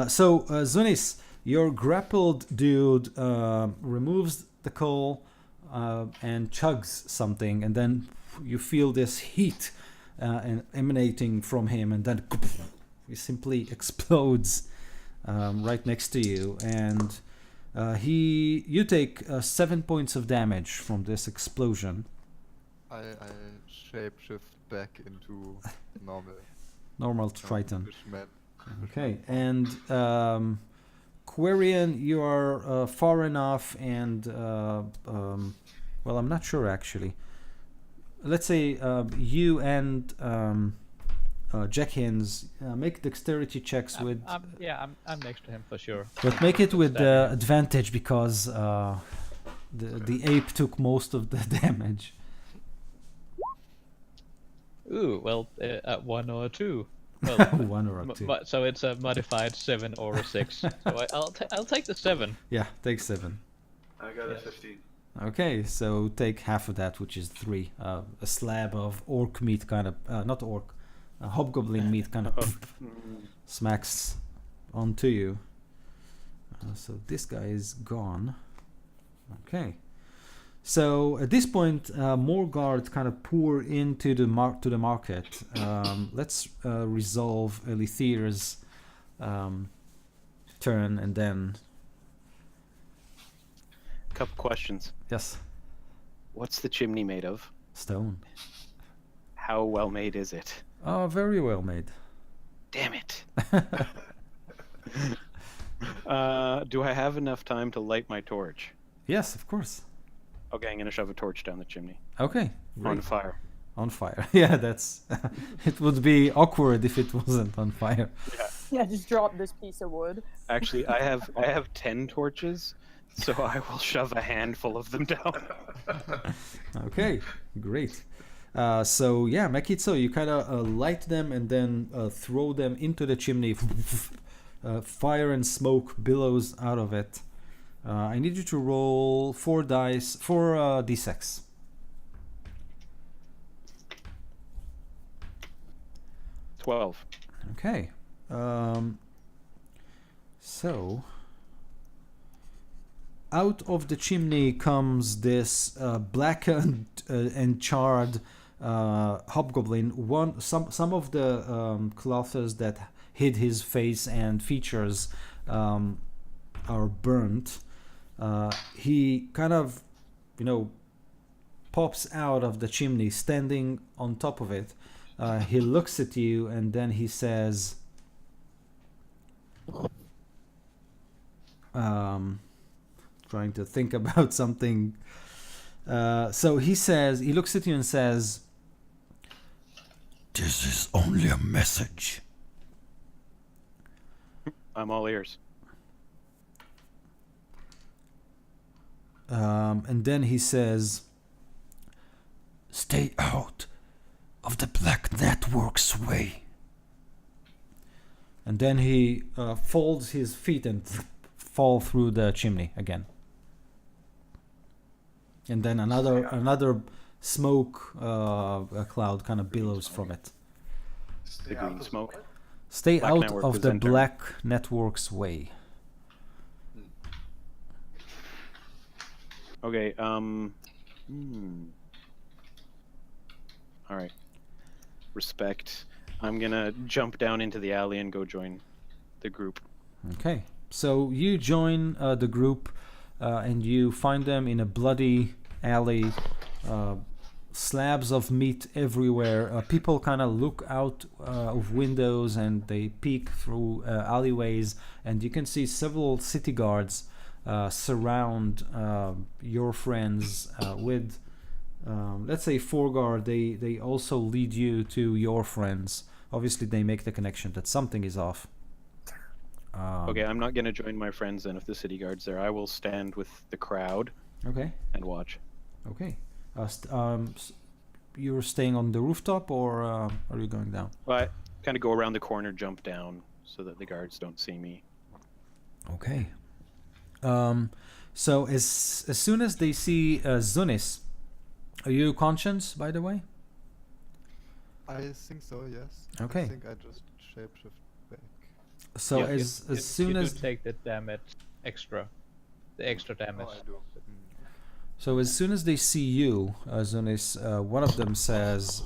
So Zunis, your grappled dude removes the coal and chugs something, and then you feel this heat emanating from him, and then he simply explodes right next to you, and you take 7 points of damage from this explosion. I shapeshift back into normal Normal Triton. fishman. Okay, and Quarian, you are far enough, and well, I'm not sure actually. Let's say you and Jackhins make dexterity checks with. I'm next to him for sure. But make it with Standing. advantage because the ape took most of the damage. Ooh, well, 1 or 2. Well, 1 or 2. so it's a modified 7 or a 6. So I'll take the 7. Yeah, take 7. I got a 15. Okay, so take half of that, which is 3. A slab of orc meat, kind of not orc, hobgoblin meat, kind of smacks onto you. So this guy is gone. Okay. So at this point, more guards kind of pour into the market. Let's resolve Elithir's turn, and then Couple questions. yes, What's the chimney made of? stone. How well made is it? Oh, very well made. Damn it. Do I have enough time to light my torch? Yes, of course. Okay, I'm gonna shove a torch down the chimney. Okay, On great. fire. On fire. Yeah, that's. It would be awkward if it wasn't on fire. Yeah, just drop this piece of wood. Actually, I have 10 torches, so I will shove a handful of them down. Okay, great. So yeah, Makitsu, you kind of light them and then throw them into the chimney. Fire and smoke billows out of it. I need you to roll 4 d6. $12. Okay. So out of the chimney comes this blackened and charred hobgoblin. Some of the clothes that hid his face and features are burnt. He kind of, pops out of the chimney, standing on top of it. He looks at you and then he says, trying to think about something. So he looks at you and says, "This is only a message." I'm all ears. And then he says, "Stay out of the Black Network's way." And then he folds his feet and fall through the chimney again. And then another smoke cloud kind of billows from it. The green smoke. Stay Black out Network of the presenter. Black Network's way. Okay, All right. Respect. I'm gonna jump down into the alley and go join the group. Okay, so you join the group and you find them in a bloody alley, slabs of meat everywhere. People kind of look out of windows and they peek through alleyways, and you can see several city guards surround your friends with, let's say, 4 guard. They also lead you to your friends. Obviously, they make the connection that something is off. Okay, I'm not gonna join my friends then if the city guard's there. I will stand with the crowd Okay. and watch. Okay. You're staying on the rooftop, or are you going down? Well, I kind of go around the corner, jump down, so that the guards don't see me. Okay. So as soon as they see Zunis, are you conscious, by the way? I think so, yes. Okay. I think I just shapeshift back. So Yeah, as You soon do as take the damage extra, the extra damage. Oh, I do. So as soon as they see you, Zunis, one of them says,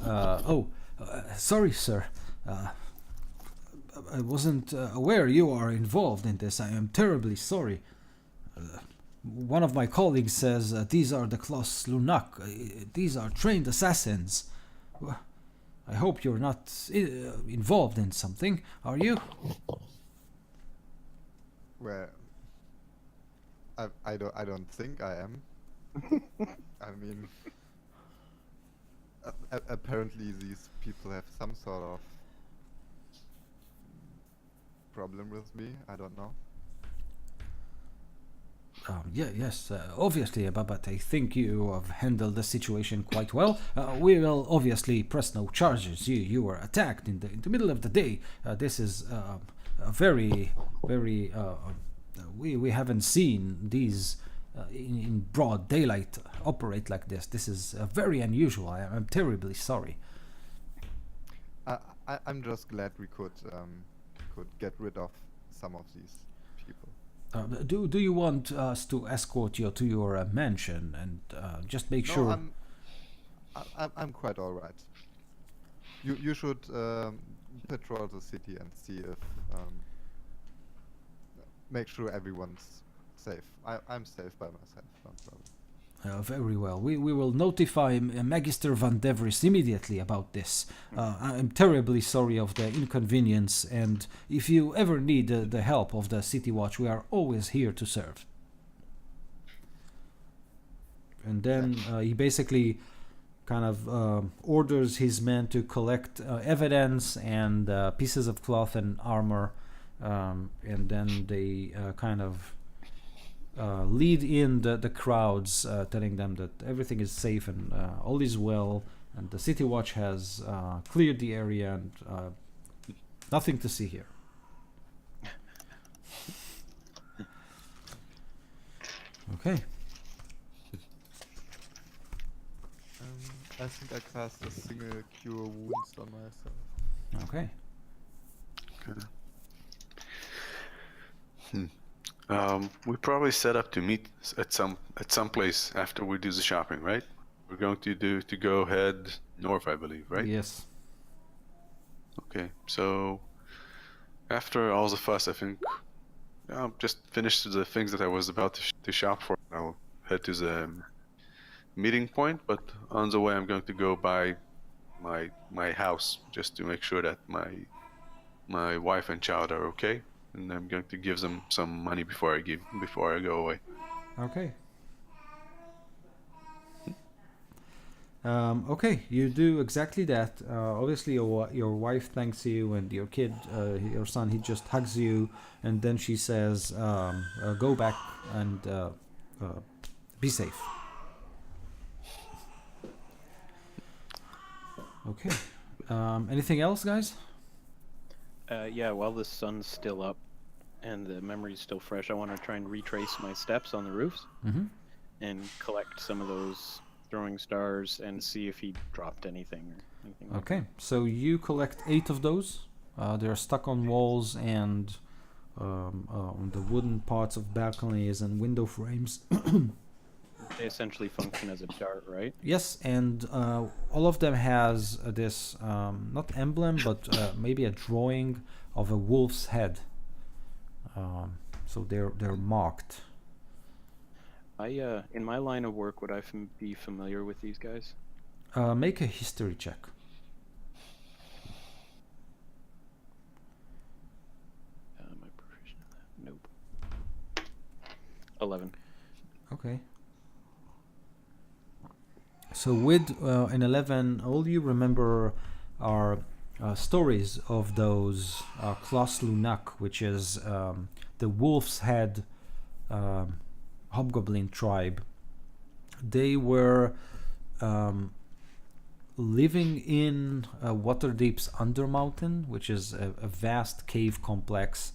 sorry, sir. I wasn't aware you are involved in this. I am terribly sorry. One of my colleagues says these are the Klos Lunak. These are trained assassins. I hope you're not involved in something, are you? Well, I don't think I am. I mean, apparently these people have some sort of problem with me. I don't know. Yes, obviously, but I think you have handled the situation quite well. We will obviously press no charges. You were attacked in the middle of the day. This is a very, very. We haven't seen these in broad daylight operate like this. This is very unusual. I'm terribly sorry. I'm just glad we could get rid of some of these people. Do you want us to escort you to your mansion and just make No, sure? I'm quite all right. You should patrol the city and see if make sure everyone's safe. I'm safe by myself, no problem. Very well. We will notify Magister Van Devries immediately about this. I'm terribly sorry of the inconvenience, and if you ever need the help of the City Watch, we are always here to serve. And then he basically kind of orders his men to collect evidence and pieces of cloth and armor, and then they kind of lead in the crowds, telling them that everything is safe and all is well, and the City Watch has cleared the area and nothing to see here. Okay. I think I cast a single cure wounds on myself. Okay. We probably set up to meet at some place after we do the shopping, right? We're going to go head north, I believe, right? Yes. Okay, so after all the fuss, I think I'll just finish the things that I was about to shop for. I'll head to the meeting point, but on the way I'm going to go by my house just to make sure that my wife and child are okay, and I'm going to give them some money before I go away. Okay. Okay, you do exactly that. Obviously, your wife thanks you, and your kid, your son, he just hugs you, and then she says, "Go back and be safe." Okay. Anything else, guys? Yeah, while the sun's still up and the memory's still fresh, I want to try and retrace my steps on the roofs Mm-hmm. and collect some of those throwing stars and see if he dropped anything or anything. Like Okay, so you collect 8 of those. They're stuck on walls and on the wooden parts of balconies and window frames. They essentially function as a dart, right? Yes, and all of them has this not emblem, but maybe a drawing of a wolf's head. So they're marked. In my line of work, would I be familiar with these guys? Make a history check. Am I proficient in that? Nope. 11. Okay. So with an 11, all you remember are stories of those Klas Lunak, which is the wolf's head Hobgoblin tribe. They were living in Waterdeep's Undermountain, which is a vast cave complex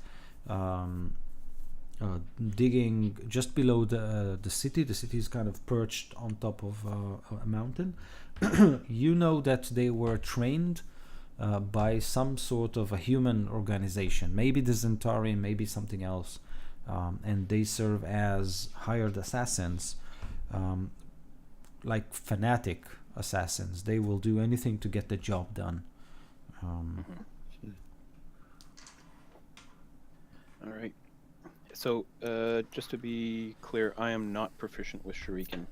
digging just below the city. The city is kind of perched on top of a mountain. You know that they were trained by some sort of a human organization, maybe the Zentari, maybe something else, and they serve as hired assassins, like fanatic assassins. They will do anything to get the job done. All right. So, just to be clear, I am not proficient with Shuriken.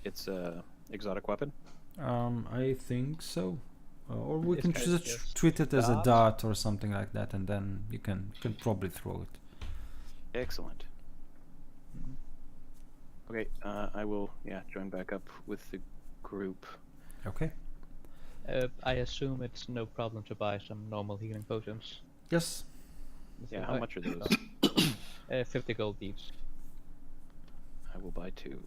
It's a exotic weapon. I think so. Or we This can guy's just just treat it as a dart. dart or something like that, and then you can probably throw it. Excellent. Okay, I will, join back up with the group. Okay. I assume it's no problem to buy some normal healing potions. Yes. Yeah, how much are those? 50 gold each. I will buy 2.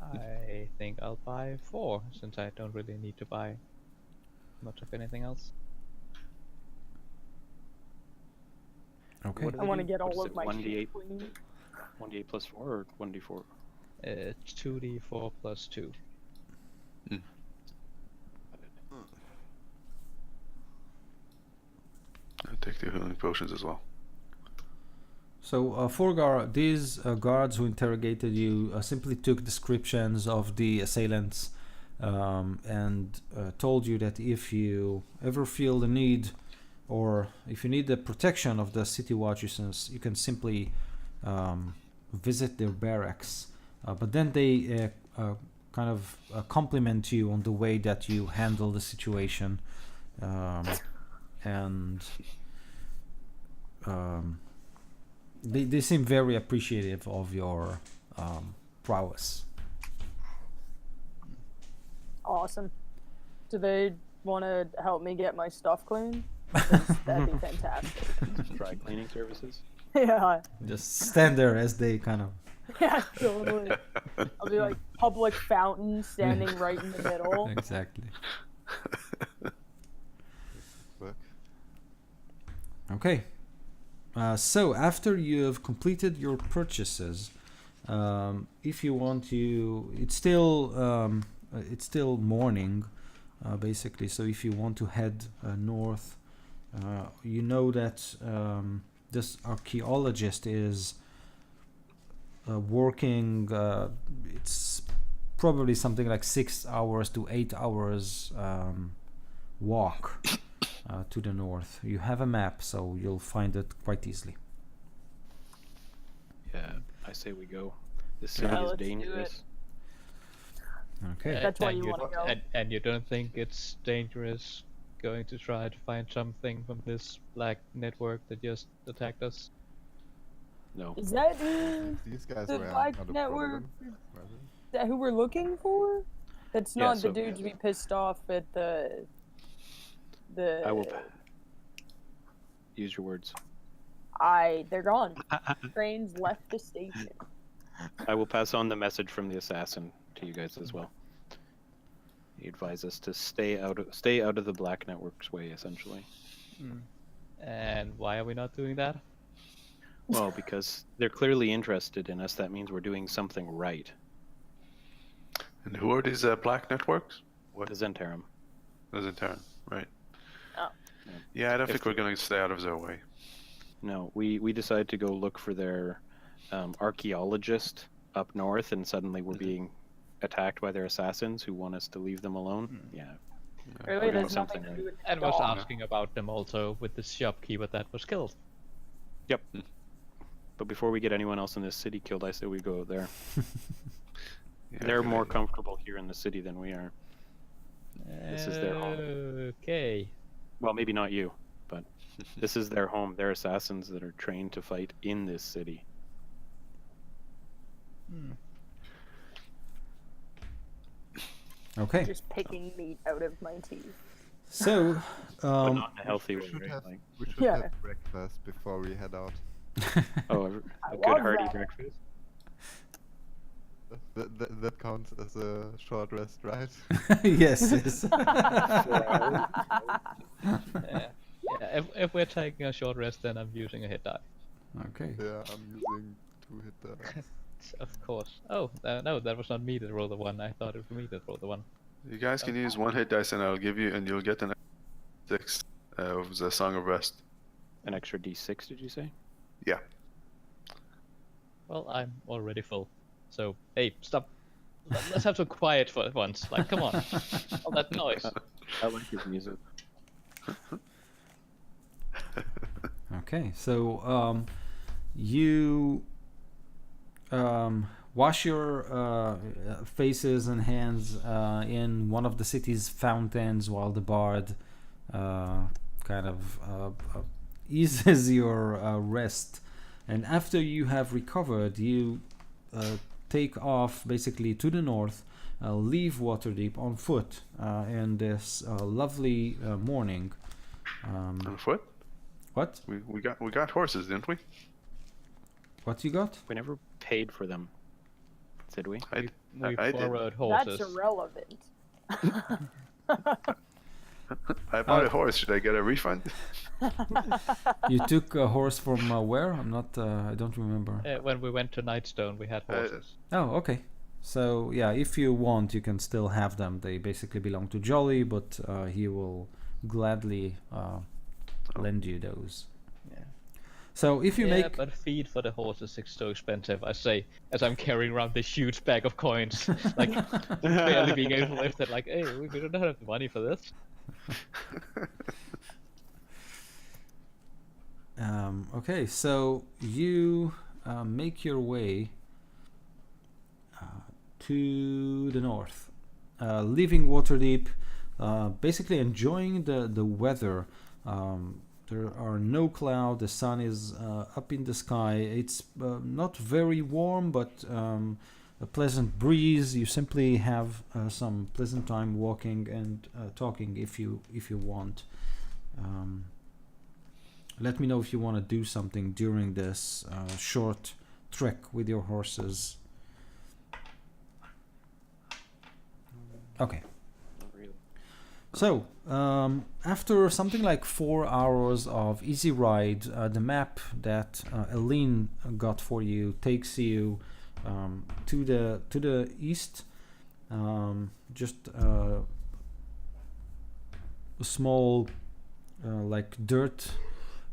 I think I'll buy 4, since I don't really need to buy much of anything else. Okay. What do I they want to do? get What is all it, of my 1d8? shit clean. 1d8 plus 4 or 1d4? 2d4 plus 2. I'll take the healing potions as well. So, these guards who interrogated you simply took descriptions of the assailants and told you that if you ever feel the need, or if you need the protection of the city watchers, you can simply visit their barracks. But then they kind of compliment you on the way that you handle the situation, and they seem very appreciative of your prowess. Awesome. Do they want to help me get my stuff clean? 'Cause that'd be fantastic. Dry cleaning services? Yeah. Just stand there as they kind of Yeah, totally. I'll be like public fountain standing right in the middle. exactly. Work. Okay. So after you've completed your purchases, if you want to, it's still morning, basically. So if you want to head north, you know that this archaeologist is working. It's probably something like 6 hours to 8 hours walk to the north. You have a map, so you'll find it quite easily. Yeah, I say we go. This city Yeah, is let's do dangerous. Okay. That's why and you wanna go. And you don't think it's dangerous going to try to find something from this black network that just attacked us? No. Is that These guys the were Black not a Network? problem. were they? that who we're looking for? That's Yeah, not the so- dudes we pissed off at the. I will use your words. They're gone. Trains left the station. I will pass on the message from the assassin to you guys as well. He advised us to stay out of the Black Network's way, essentially. And why are we not doing that? Well, because they're clearly interested in us. That means we're doing something right. And who are these black networks? What is Zentarum? Terran, right? Oh. Yeah, I don't If- think we're going to stay out of their way. No, we decided to go look for their archaeologist up north, and suddenly we're being attacked by their assassins who want us to leave them alone. Yeah. Really, We're doing there's nothing something to right. do with And was dog. asking about them also with the shopkeeper that was killed. Yep. But before we get anyone else in this city killed, I say we go there. Yeah, They're good more idea. comfortable here in the city than we are. This is their home. Okay. Well, maybe not you, but this is their home. They're assassins that are trained to fight in this city. Okay. Just picking meat out of my teeth. So, But not in a healthy We way, should right? have, Like, we should Yeah. have breakfast before we head out. oh, I a good love hearty that. breakfast. That counts as a short rest, right? yes, yes. Yeah. If we're taking a short rest, then I'm using a hit die. Okay. Yeah, I'm using 2 hit dice. Of course. Oh, no, that was not me that rolled the one. I thought it was me that rolled the one. You guys can use one hit dice, and I'll give you, and you'll get an 6 of the Song of Rest. An extra d6, did you say? Yeah. Well, I'm already full. So, hey, stop. Let's have some quiet for once. Like, come on. All that noise. I like his music. Okay, so you wash your faces and hands in one of the city's fountains while the bard kind of eases your rest. And after you have recovered, you take off basically to the north, leave Waterdeep on foot in this lovely morning. On foot? What? We got horses, didn't we? What you got? We never paid for them, did we? We I did. borrowed horses. That's irrelevant. I bought a horse. Should I get a refund? You took a horse from where? I'm not. I don't remember. When we went to Nightstone, we had horses. Oh, okay. So yeah, if you want, you can still have them. They basically belong to Jolly, but he will gladly lend you those. Yeah. So if you make but feed for the horses is so expensive. I say, as I'm carrying around this huge bag of coins, like barely being able to lift it. Like, hey, we don't have the money for this. Okay, so you make your way to the north, leaving Waterdeep, basically enjoying the weather. There are no clouds, the sun is up in the sky. It's not very warm, but a pleasant breeze. You simply have some pleasant time walking and talking if you want. Let me know if you want to do something during this short trek with your horses. Okay. Not really. So, after something like 4 hours of easy ride, the map that Aline got for you takes you to the east. Just a small, like dirt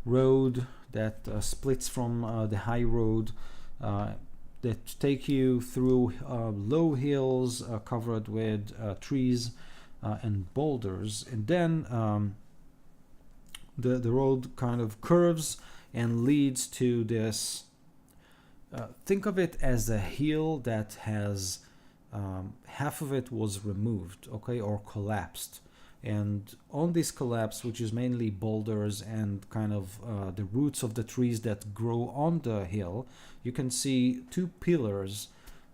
road that splits from the high road. That take you through low hills covered with trees and boulders, and then the road kind of curves and leads to this. Think of it as a hill that has half of it was removed, okay, or collapsed. And on this collapse, which is mainly boulders and kind of the roots of the trees that grow on the hill, you can see 2 pillars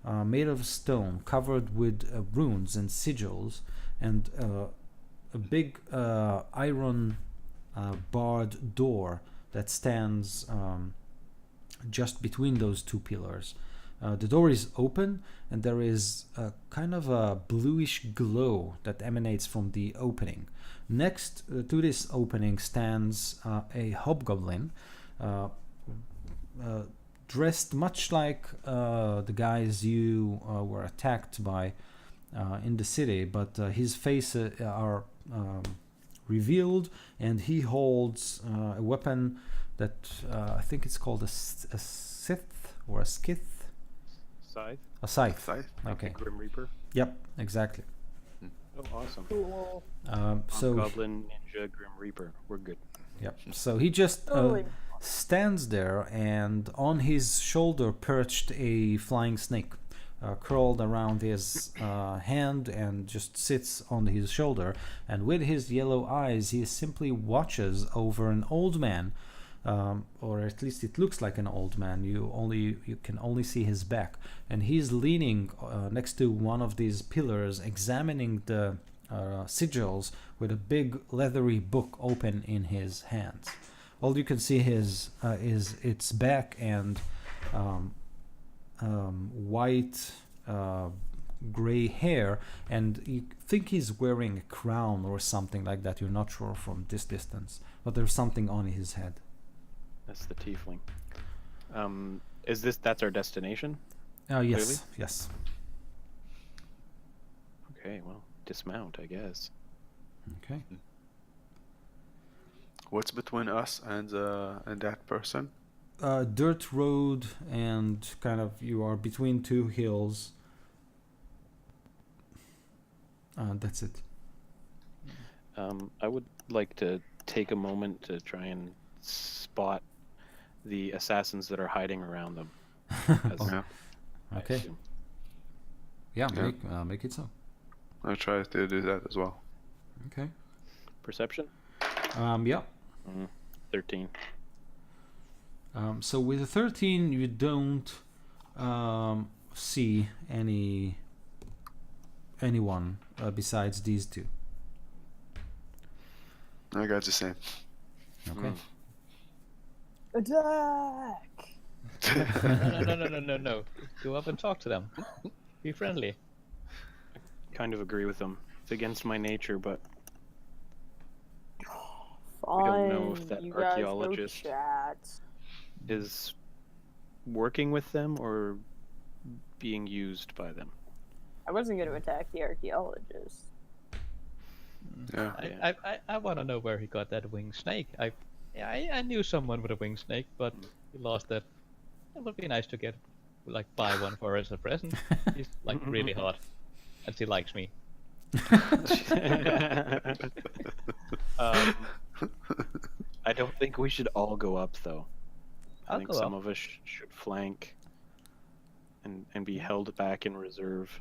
made of stone covered with runes and sigils, and a big iron barred door that stands just between those 2 pillars. The door is open, and there is a kind of a bluish glow that emanates from the opening. Next to this opening stands a hobgoblin, dressed much like the guys you were attacked by in the city, but his face are revealed, and he holds a weapon that I think it's called a scythe or a skith. Scythe? A scythe. Like a Okay. Grim Reaper? Yep, exactly. Oh, awesome. Cool. So Goblin, Ninja, Grim Reaper. We're good. yep. So he just Totally. stands there, and on his shoulder perched a flying snake, curled around his hand, and just sits on his shoulder. And with his yellow eyes, he simply watches over an old man, or at least it looks like an old man. You can only see his back, and he's leaning next to one of these pillars, examining the sigils with a big leathery book open in his hands. All you can see is its back and white gray hair, and you think he's wearing a crown or something like that. You're not sure from this distance, but there's something on his head. That's the Tiefling. That's our destination? Yes, Clearly? yes. Okay, well, dismount, I guess. Okay. What's between us and that person? Dirt road, and kind of you are between 2 hills. That's it. I would like to take a moment to try and spot the assassins that are hiding around them. Yeah. I Okay. assume. Yeah, Yeah. make it so. I'll try to do that as well. Okay. Perception? Yeah. 13. So with a 13, you don't see anyone besides these two. I got the same. Okay. Attack! No. Go up and talk to them. Be friendly. Kind of agree with them. It's against my nature, but Fine. don't know if that you guys archaeologist- go chat. is working with them or being used by them. I wasn't going to attack the archaeologist. Yeah. I want to know where he got that winged snake. I knew someone with a winged snake, but he lost it. It would be nice to get, like, buy one for her as a present. He's like really hot, and she likes me. I don't think we should all go up though. I I'll think go some up. of us should flank and be held back in reserve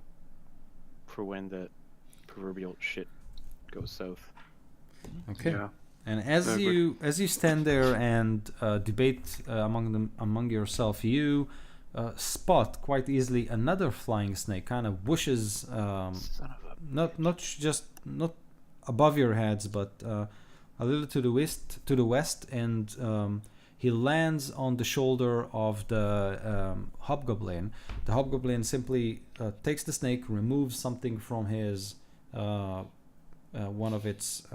for when the proverbial shit goes south. Okay. Yeah. And as I you stand there and debate among yourself, you spot quite easily another flying snake, kind of whooshes, Son of a not above your heads, but a little to the west, and he lands on the shoulder of the hobgoblin. The hobgoblin simply takes the snake, removes something from his one of its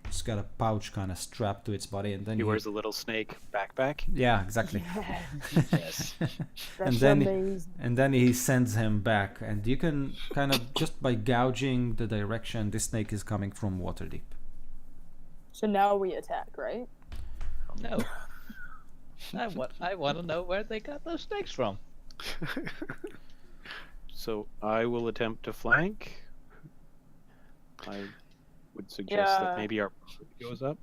it's got a pouch kind of strapped to its body, and then He wears a little snake backpack. yeah, exactly. Yes. That's then- amazing. And then he sends him back, and you can kind of just by gouging the direction, this snake is coming from Waterdeep. So now we attack, right? No. I want to know where they got those snakes from. So I will attempt to flank. I would suggest that Yeah. maybe our goes up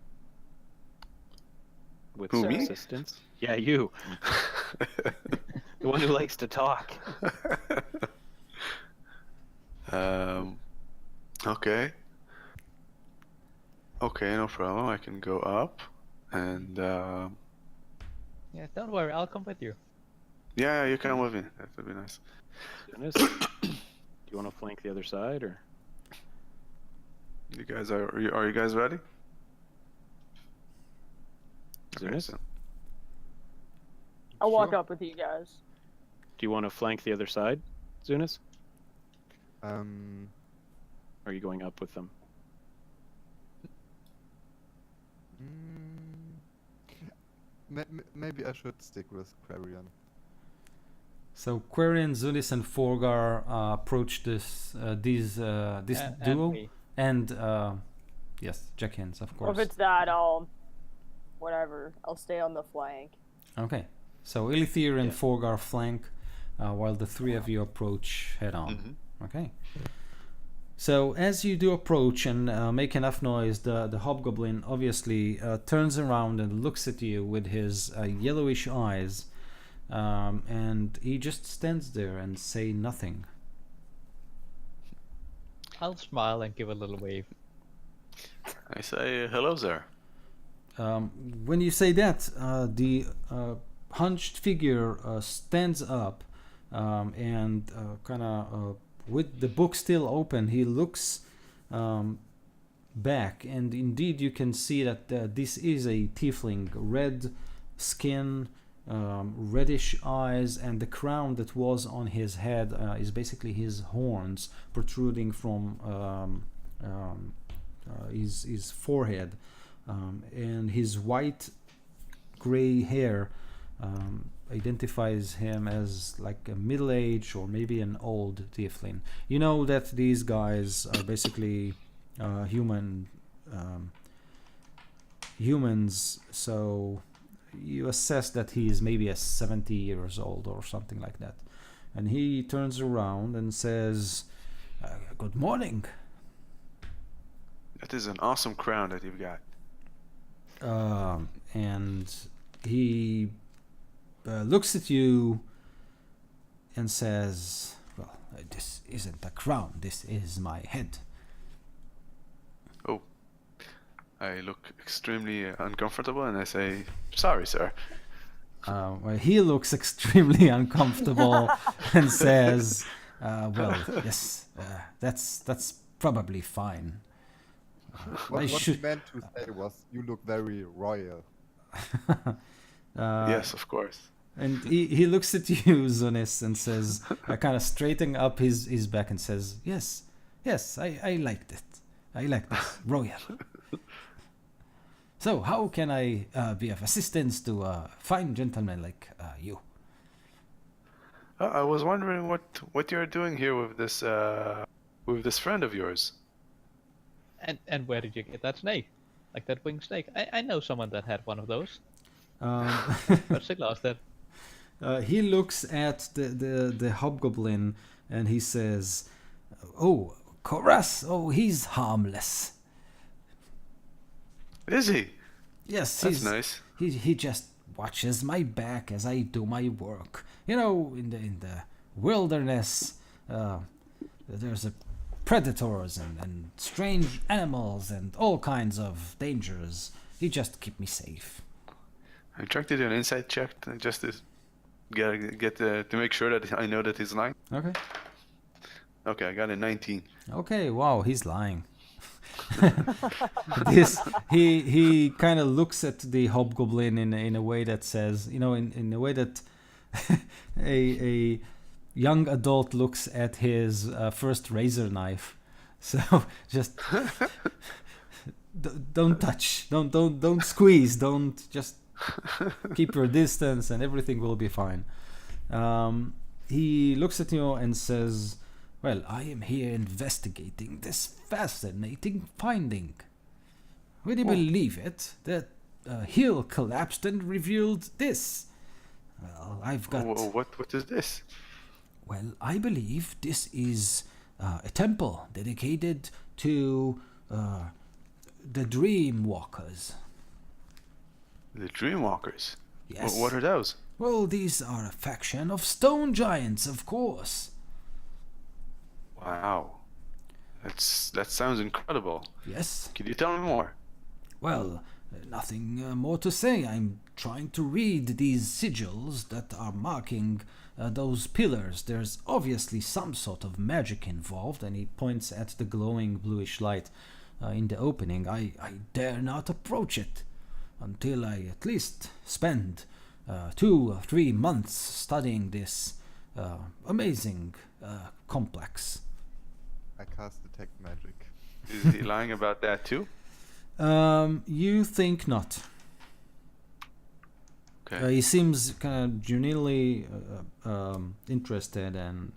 with Who, some me? assistance. Yeah, you, the one who likes to talk. Okay. Okay, no problem. I can go up, and Yeah, don't worry, I'll come with you. yeah, you can with me. That would be nice. Dennis, do you want to flank the other side, or You guys are you guys ready? Okay, Zunis? so- I'll walk Sure. up with you guys. do you want to flank the other side, Zunis? Or are you going up with them? Maybe I should stick with Quarian. So Quarian, Zunis, and Forgar approach this this And duo, me. and yes, Jackins, of Or if course. it's that, whatever. I'll stay on the flank. Okay, so Ilithir and Yeah. Forgar flank, while the three of you approach head on. Mhm. Okay. So as you do approach and make enough noise, the hobgoblin obviously turns around and looks at you with his yellowish eyes, and he just stands there and say nothing. I'll smile and give a little wave. I say hello there. When you say that, the hunched figure stands up and kind of, with the book still open, he looks back, and indeed you can see that this is a tiefling. Red skin, reddish eyes, and the crown that was on his head is basically his horns protruding from his forehead, and his white gray hair identifies him as like a middle-aged or maybe an old tiefling. You know that these guys are basically humans, so you assess that he is maybe 70 years old or something like that. And he turns around and says, "Good morning." That is an awesome crown that you've got. And he looks at you and says, "Well, this isn't a crown, this is my head." Oh. I look extremely uncomfortable and I say, sorry, sir. Well, he looks extremely uncomfortable and says, "Well, yes, that's probably fine. What he should- meant to say was, you look very royal. Yes, of course. And he looks at you, Zunis, and says, kind of straightening up his back and says, yes, I liked it. I like this. Royal. So, how can I be of assistance to a fine gentleman like you? I was wondering what you're doing here with this friend of yours. And where did you get that snake? Like that winged snake? I know someone that had one of those. What's the glass then? He looks at the hobgoblin and he says, "Oh, Koras, oh, he's harmless. Is he? Yes, That's nice. He just watches my back as I do my work. You know, in the wilderness, there's predators and strange animals and all kinds of dangers. He just keep me safe." I'm trying to do an insight check just to get to make sure that I know that he's lying. Okay. Okay, I got a 19. Okay, wow, he's lying. He kind of looks at the hobgoblin in a way that says, you know, in a way that a young adult looks at his first razor knife. So just don't touch, don't squeeze, don't just keep your distance, and everything will be fine. He looks at you and says, "Well, I am here investigating this fascinating finding. Would you believe it? That hill collapsed and revealed this. Well, I've got... What is this? Well, I believe this is a temple dedicated to the Dream Walkers." The Dreamwalkers. Yes. What are those? Well, these are a faction of stone giants, of course. Wow. That sounds incredible. Yes. Can you tell me more? Well, nothing more to say. I'm trying to read these sigils that are marking those pillars. There's obviously some sort of magic involved, and he points at the glowing bluish light in the opening. I dare not approach it until I at least spend 2 or 3 months studying this amazing complex. I cast detect magic. Is he lying about that too? You think not. Okay. He seems kind of genuinely interested, and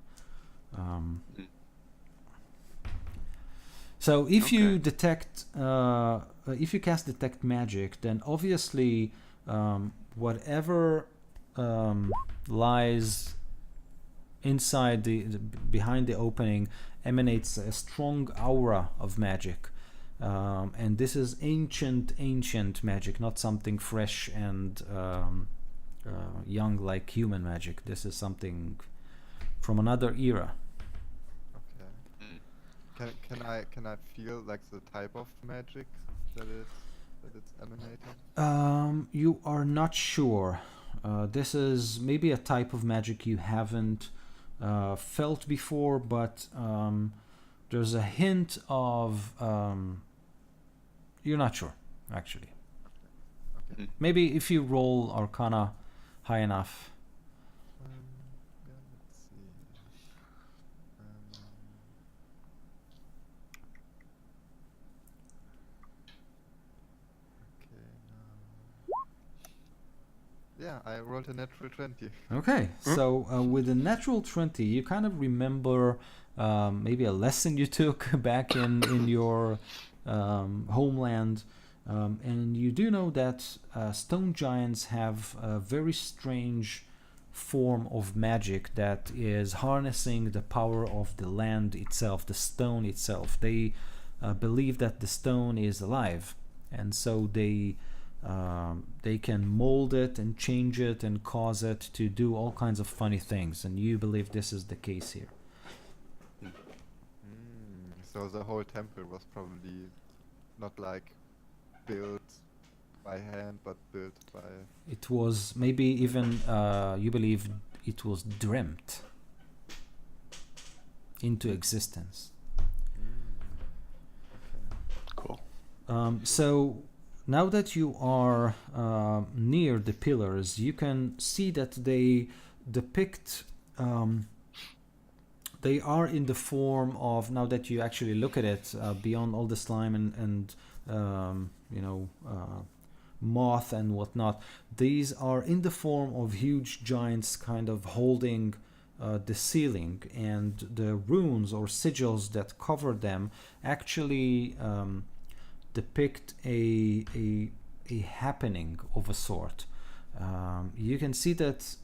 so if you detect, if you cast detect magic, then obviously whatever lies inside behind the opening emanates a strong aura of magic. And this is ancient magic, not something fresh and young like human magic. This is something from another era. Okay. Can I feel like the type of magic that it's emanating? You are not sure. This is maybe a type of magic you haven't felt before, but there's a hint of you're not sure, actually. Okay. Maybe if you roll Arcana high enough. Yeah, let's see. Okay, now. Yeah, I rolled a natural 20. Okay, so with a natural 20, you kind of remember maybe a lesson you took back in your homeland, and you do know that stone giants have a very strange form of magic that is harnessing the power of the land itself, the stone itself. They believe that the stone is alive, and so they can mold it and change it and cause it to do all kinds of funny things, and you believe this is the case here. So the whole temple was probably not like built by hand, but built by. It was maybe even, you believe it was dreamt into existence. Cool. So now that you are near the pillars, you can see that they depict. They are in the form of, now that you actually look at it, beyond all the slime and moth and whatnot, these are in the form of huge giants kind of holding the ceiling, and the runes or sigils that cover them actually depict a happening of a sort. You can see that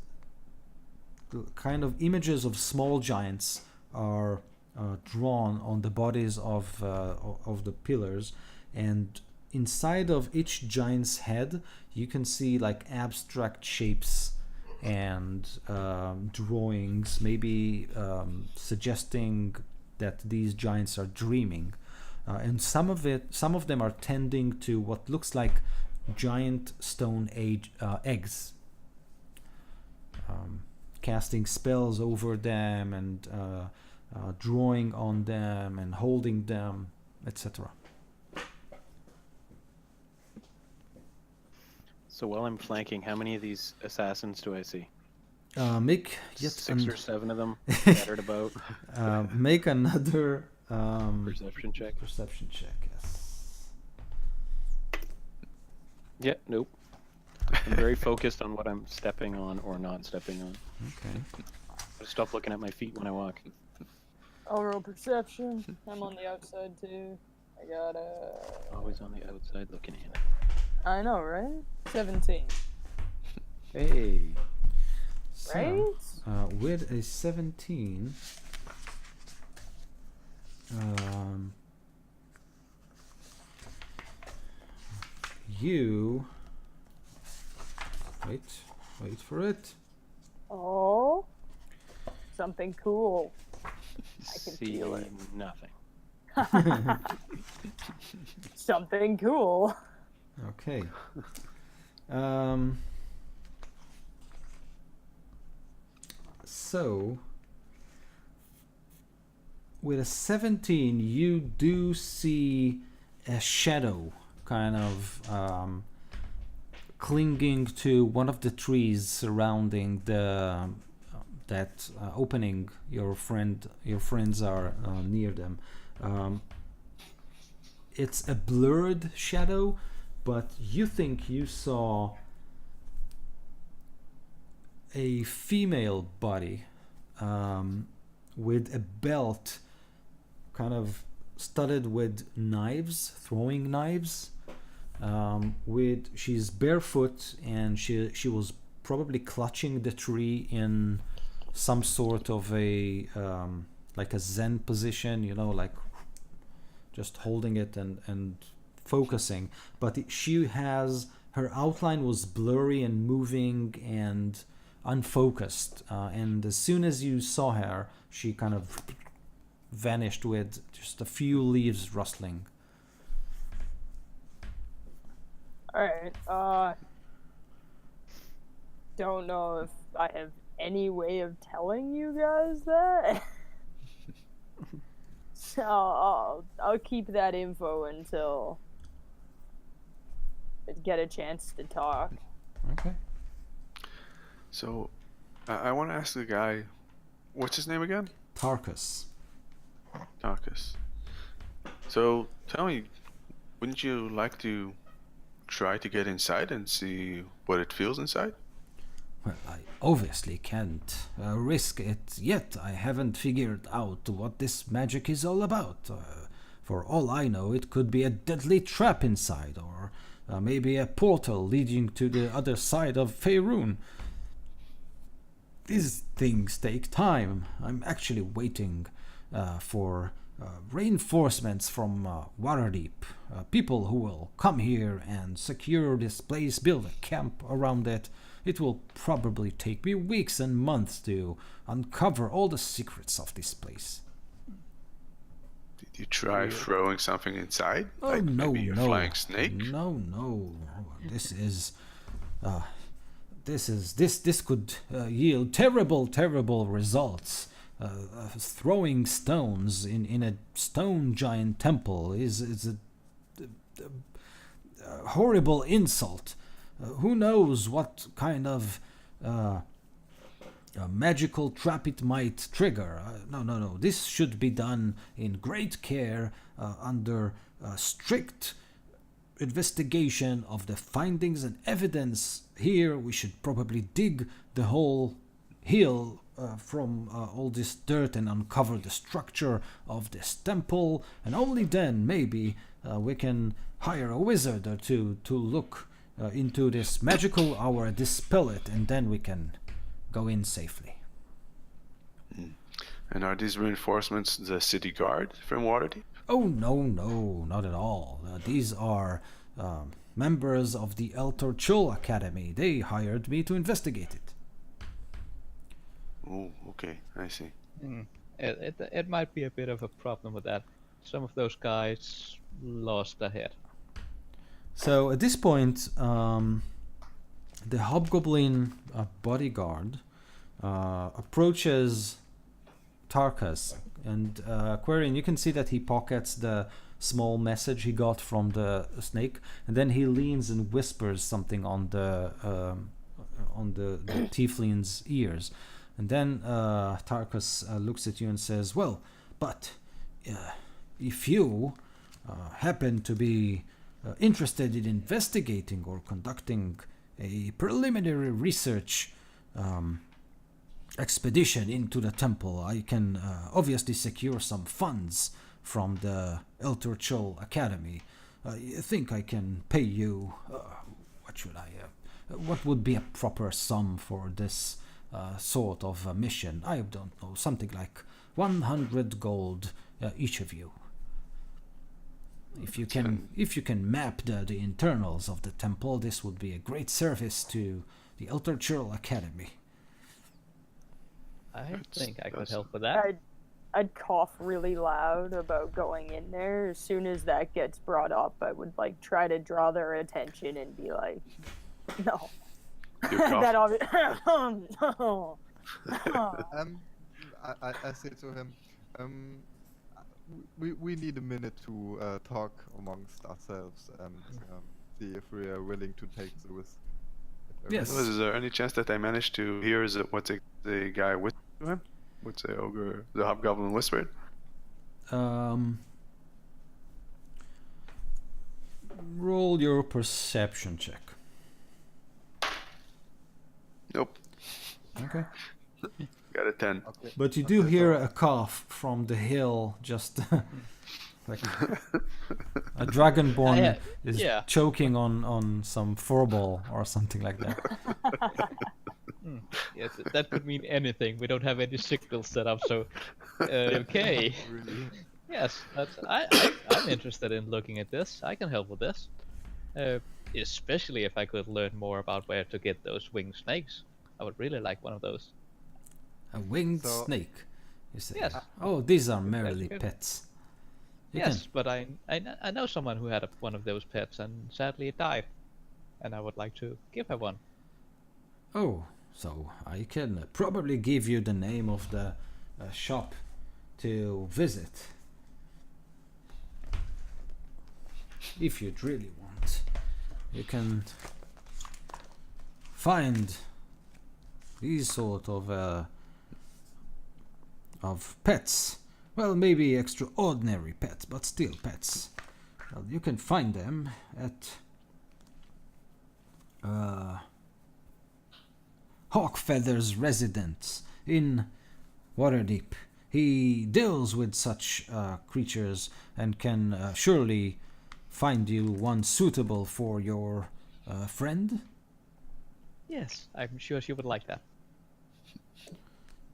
the kind of images of small giants are drawn on the bodies of the pillars, and inside of each giant's head you can see like abstract shapes and drawings, maybe suggesting that these giants are dreaming, and some of them are tending to what looks like giant stone eggs, casting spells over them and drawing on them and holding them, etc. So while I'm flanking, how many of these assassins do I see? Make yet 6 or 7 of them scattered about. make another Perception check. perception check. Yes. Yeah, nope. I'm very focused on what I'm stepping on or not stepping on. Okay. I stop looking at my feet when I walk. I'll roll perception. I'm on the outside too. I got Always on the outside looking in. I know, right? 17. Hey. So, Right? with a 17, you wait for it. Oh, something cool. I can See feel it. nothing. Something cool. Okay. So with a 17, you do see a shadow kind of clinging to one of the trees surrounding the that opening. Your friends are near them. It's a blurred shadow, but you think you saw a female body with a belt kind of studded with knives, throwing knives. She's barefoot, and she was probably clutching the tree in some sort of a like a Zen position, like just holding it and focusing. But her outline was blurry and moving and unfocused, and as soon as you saw her, she kind of vanished with just a few leaves rustling. Alright, don't know if I have any way of telling you guys that. So I'll keep that info until I get a chance to talk. Okay. So, I want to ask the guy, what's his name again? Tarkus. Tarkus. So, tell me, wouldn't you like to try to get inside and see what it feels inside? Well, I obviously can't risk it yet. I haven't figured out what this magic is all about. For all I know, it could be a deadly trap inside, or maybe a portal leading to the other side of Faerun. These things take time. I'm actually waiting for reinforcements from Waterdeep. People who will come here and secure this place, build a camp around it. It will probably take me weeks and months to uncover all the secrets of this place. Did you try throwing something inside? Oh, like no, maybe a no. flying snake? No. This could yield terrible results. Throwing stones in a stone giant temple is a horrible insult. Who knows what kind of a magical trap it might trigger. No. This should be done in great care under strict investigation of the findings and evidence. Here we should probably dig the whole hill from all this dirt and uncover the structure of this temple, and only then maybe we can hire a wizard or two to look into this magical hour, dispel it, and then we can go in safely. And are these reinforcements the city guard from Waterdeep? Oh, no, not at all. These are members of the Eltor Chul Academy. They hired me to investigate it. Oh, okay, I see. It might be a bit of a problem with that. Some of those guys lost a head. So at this point, the Hobgoblin bodyguard approaches Tarkus, and Quarian, you can see that he pockets the small message he got from the snake, and then he leans and whispers something on the Tiefling's ears, and then Tarkus looks at you and says, "Well, but if you happen to be interested in investigating or conducting a preliminary research expedition into the temple, I can obviously secure some funds from the Eltor Chul Academy. I think I can pay you, what would be a proper sum for this sort of a mission? I don't know, something like 100 gold each of you. If you can map the internals of the temple, this would be a great service to the Eltor Chul Academy." I think I could help with that. I'd cough really loud about going in there. As soon as that gets brought up, I would try to draw their attention and be like, "No." That no. I say to him, we need a minute to talk amongst ourselves and see if we are willing to take the risk. Yes. Is there any chance that I managed to hear what the guy whispered to him? What's the ogre, the hobgoblin whispered? Roll your perception check. Nope. Okay. Got a 10. Okay. But you do hear a cough from the hill, just like a dragonborn is choking on some furball or something like that. Yes, that could mean anything. We don't have any signals set up, so okay. Really? Yes, I'm interested in looking at this. I can help with this, especially if I could learn more about where to get those winged snakes. I would really like one of those. A winged snake, you say? Yes. Oh, these are merely good. pets. Yes, but I know someone who had one of those pets and sadly it died, and I would like to give her one. Oh, so I can probably give you the name of the shop to visit. If you'd really want. You can find these sort of pets. Well, maybe extraordinary pets, but still pets. Well, you can find them at Hawkfeather's residence in Waterdeep. He deals with such creatures and can surely find you one suitable for your friend. Yes, I'm sure she would like that.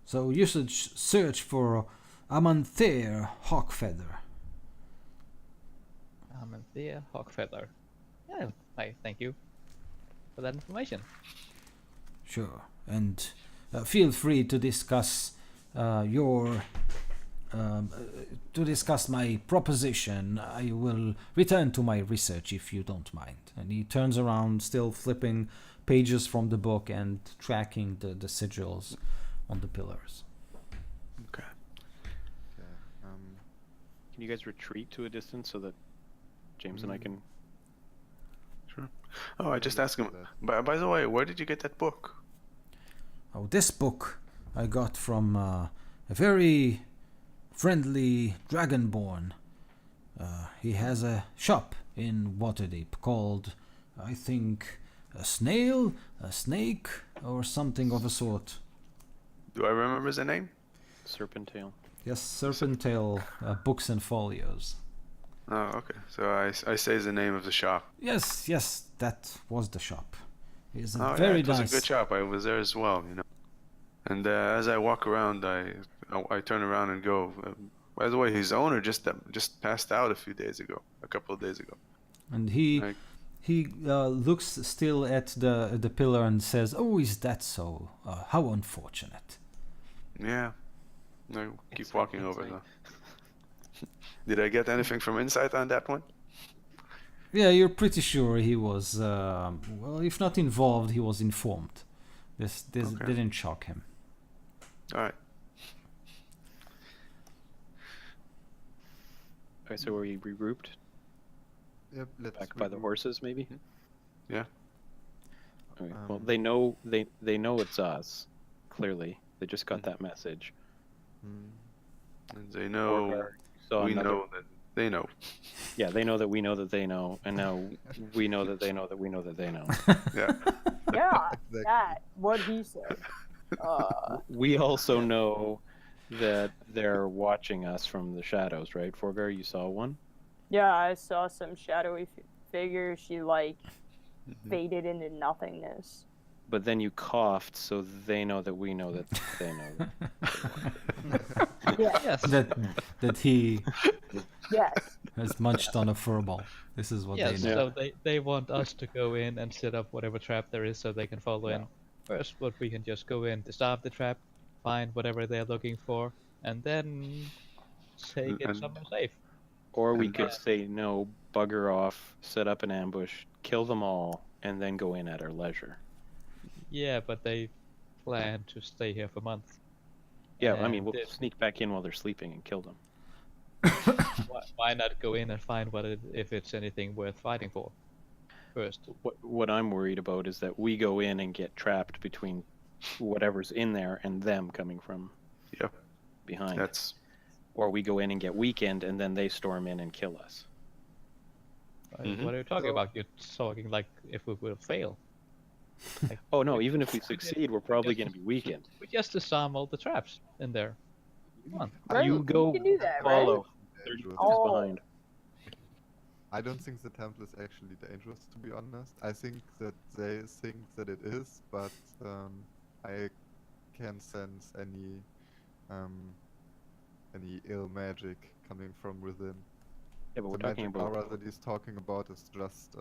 So you should search for Amanthair Hawkfeather. Amanthair Hawkfeather. Yeah, I thank you for that information. Sure, and feel free to discuss your to discuss my proposition. I will return to my research if you don't mind. And he turns around, still flipping pages from the book and tracking the sigils on the pillars. Okay. Okay. Can you guys retreat to a distance so that James and I can? Sure. Oh, I Yeah, just let's asked do him. that. By the way, where did you get that book? Oh, this book I got from a very friendly dragonborn. He has a shop in Waterdeep called, I think, a snail, a snake, or something of a sort. Do I remember the name? Serpentale. Yes, Serpentale Books and Folios. Oh, okay. So I say the name of the shop. Yes, that was the shop. It's a Oh, very yeah, it was nice. a good shop. I was there as well, you know. And as I walk around, I turn around and go. By the way, his owner just passed out a couple of days ago. And he Like- looks still at the pillar and says, "Oh, is that so? How unfortunate." Yeah. I keep Insight, walking over insight. though. Did I get anything from insight on that one? Yeah, you're pretty sure he was, well, if not involved, he was informed. This Okay. didn't shock him. All right. Okay, so are we regrouped Yep. Let's back by the regroup. horses, maybe? Yeah. Okay. Well, Um, they know it's us. Clearly, they just got that message. Hmm. And they know Or saw we another- know that they know. Yeah, they know that we know that they know, and now we know that they know that we know that they know. Yeah. Yeah, Exactly. that what he said. We also know that they're watching us from the shadows, right? Forgar, you saw one? Yeah, I saw some shadowy figure. She like Mhm. faded into nothingness. But then you coughed, so they know that we know that they know. Yeah. Yes. that he Yes. has munched on a furball. This is what Yes, they know. so they want us to go in and set up whatever trap there is so they can follow in first, but we can just go in, disarm the trap, find whatever they're looking for, and then take it And- somewhere safe. Or we And could say no, bugger off, set up an ambush, kill them all, and then go in at our leisure. Yeah, but they plan to stay here for months. Yeah, I mean, And we'll it- sneak back in while they're sleeping and kill them. why not go in and find if it's anything worth fighting for first? What I'm worried about is that we go in and get trapped between whatever's in there and them coming from Yep. behind. That's Or we go in and get weakened, and then they storm in and kill us. Mhm. What are you talking So- about? You're talking like if we will fail. Like, Oh no, even if we succeed, we're probably going to be weakened. we just disarm all the traps in there. Come on. Right? You go can do that, follow. right? 30 Dangerous. steps Oh. behind. I don't think the temple is actually dangerous, to be honest. I think that they think that it is, but I can't sense any ill magic coming from within. Yeah, but we're The talking magic about aura that he's talking about is just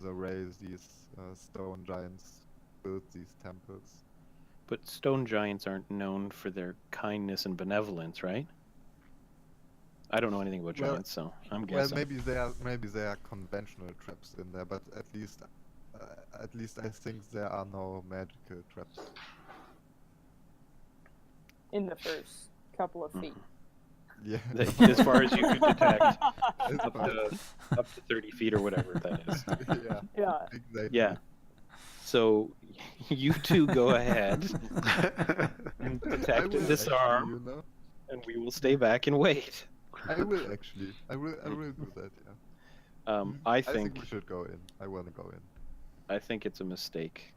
the ways these stone giants built these temples. But stone giants aren't known for their kindness and benevolence, right? I don't know anything about Well- giants, so I'm Well, guessing. maybe there are conventional traps in there, but at least I think there are no magical traps. In the first couple of feet. Yeah. As far as you can detect, It's up fine. to 30 feet or whatever that is. Yeah, Yeah. exactly. Yeah. So you two go ahead and I protect will and disarm, actually, you know? and we will stay back and wait. I will actually. I will do that. Yeah. I think we think should go in. I want to go in. I think it's a mistake,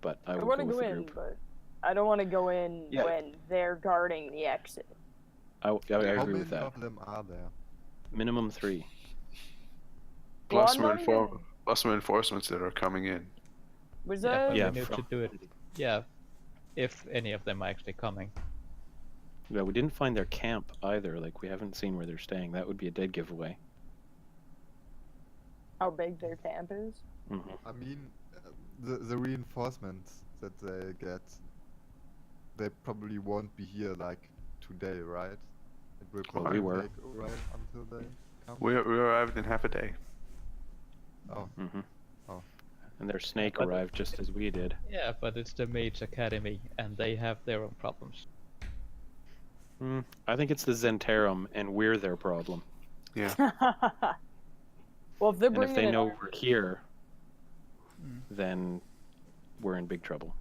but I I will want go to with go the in, group. but I don't want to go in Yeah. when they're guarding the exit. I How agree many with that. of them are there? Minimum 3. plus Well, more I'm not even- plus more enforcements that are coming in. Was Yeah, that? but Yeah, we need from- to do it. Yeah, if any of them are actually coming. Yeah, we didn't find their camp either. Like, we haven't seen where they're staying. That would be a dead giveaway. How big their camp is? Hmm I mean, the reinforcements that they get, they probably won't be here like today, right? It will Well, probably we were. take a while until they come. We arrived in half a day. Oh, Hmm. Oh. And their snake but- arrived just as we did. Yeah, but it's the Mage Academy, and they have their own problems. I think it's the Zentarum, and we're their problem. Yeah. Well, if they're And bringing if they an know army, we're here, then we're in big trouble.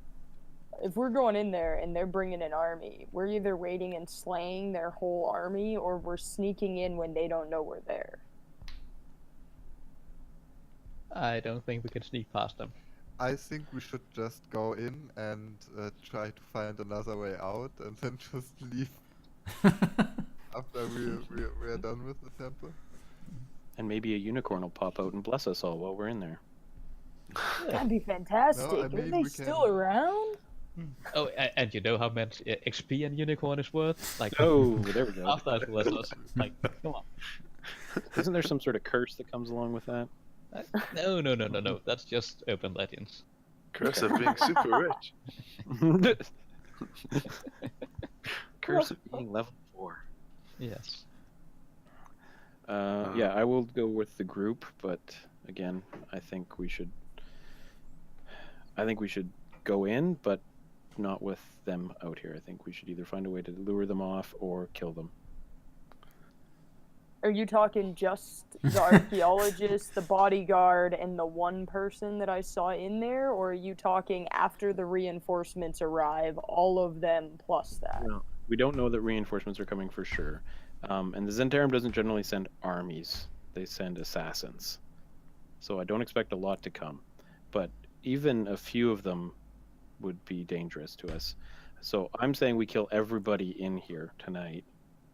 if we're going in there and they're bringing an army, we're either waiting and slaying their whole army, or we're sneaking in when they don't know we're there. I don't think we can sneak past them. I think we should just go in and try to find another way out, and then just leave after we are done with the temple. And maybe a unicorn will pop out and bless us all while we're in there. That'd be fantastic. No, I Are mean, they we still can- around? Oh, and you know how much XP a unicorn is worth? Like, Oh, there we go. after that bless us. Like, come on. Isn't there some sort of curse that comes along with that? No. That's just open legends. Curse of being super rich. Curse of being level 4. Yes. Yeah, I will go with the group, but again, I think we should go in, but not with them out here. I think we should either find a way to lure them off or kill them. Are you talking just the archaeologist, the bodyguard, and the one person that I saw in there? Or are you talking after the reinforcements arrive, all of them plus that? No, we don't know that reinforcements are coming for sure. And the Zentarum doesn't generally send armies. They send assassins. So I don't expect a lot to come. But even a few of them would be dangerous to us. So I'm saying we kill everybody in here tonight.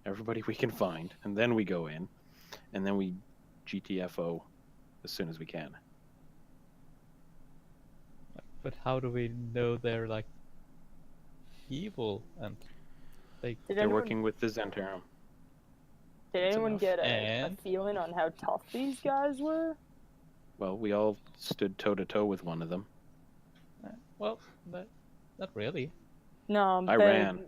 Everybody we can find. And then we go in. And then we GTFO as soon as we can. But how do we know they're, like, evil and they... Did They're anyone, working with the Zentarum. did anyone enough. get a And- feeling on how tough these guys were? Well, we all stood toe-to-toe with one of them. Well, not really. No, I ran.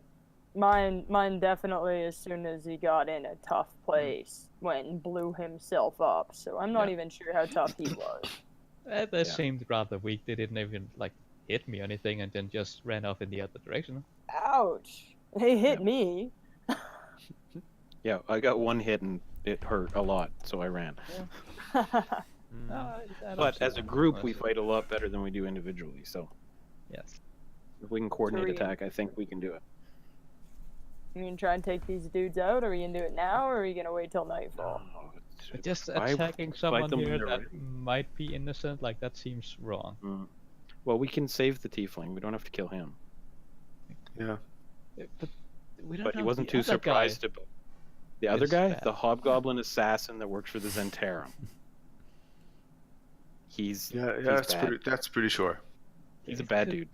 Mine definitely, as soon as he got in a tough place, went and blew himself up. So I'm not Yeah. even sure how tough he was. They Yeah. seemed rather weak. They didn't even, like, hit me or anything and then just ran off in the other direction. Ouch! They hit me. Yeah, I got one hit and it hurt a lot, so I ran. I don't But see as a why, group, we honestly. fight a lot better than we do individually. So Yes. if we can coordinate Three. attack, I think we can do it. You gonna try and take these dudes out? Or are you gonna do it now, or are you gonna wait till nightfall? But just Why attacking fight someone them when here they're that ready? might be innocent, like, that seems wrong. Well, we can save the tiefling. We don't have to kill him. Yeah. But we don't But he know wasn't the too other surprised guy. about the other is guy, bad. the Hobgoblin assassin that works for the Zentarum. He's Yeah, he's that's bad. pretty sure. He's a bad dude.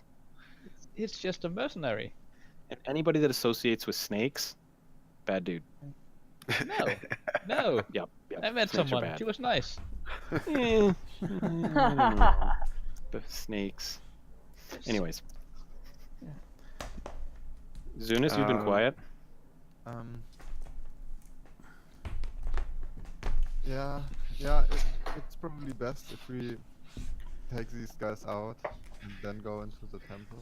It's just a mercenary. And anybody that associates with snakes, bad dude. No. Yep. I met snakes are someone. bad. She was nice. I don't know. The snakes. Anyways. Zunis, you've been quiet. Yeah, it's probably best if we take these guys out and then go into the temple.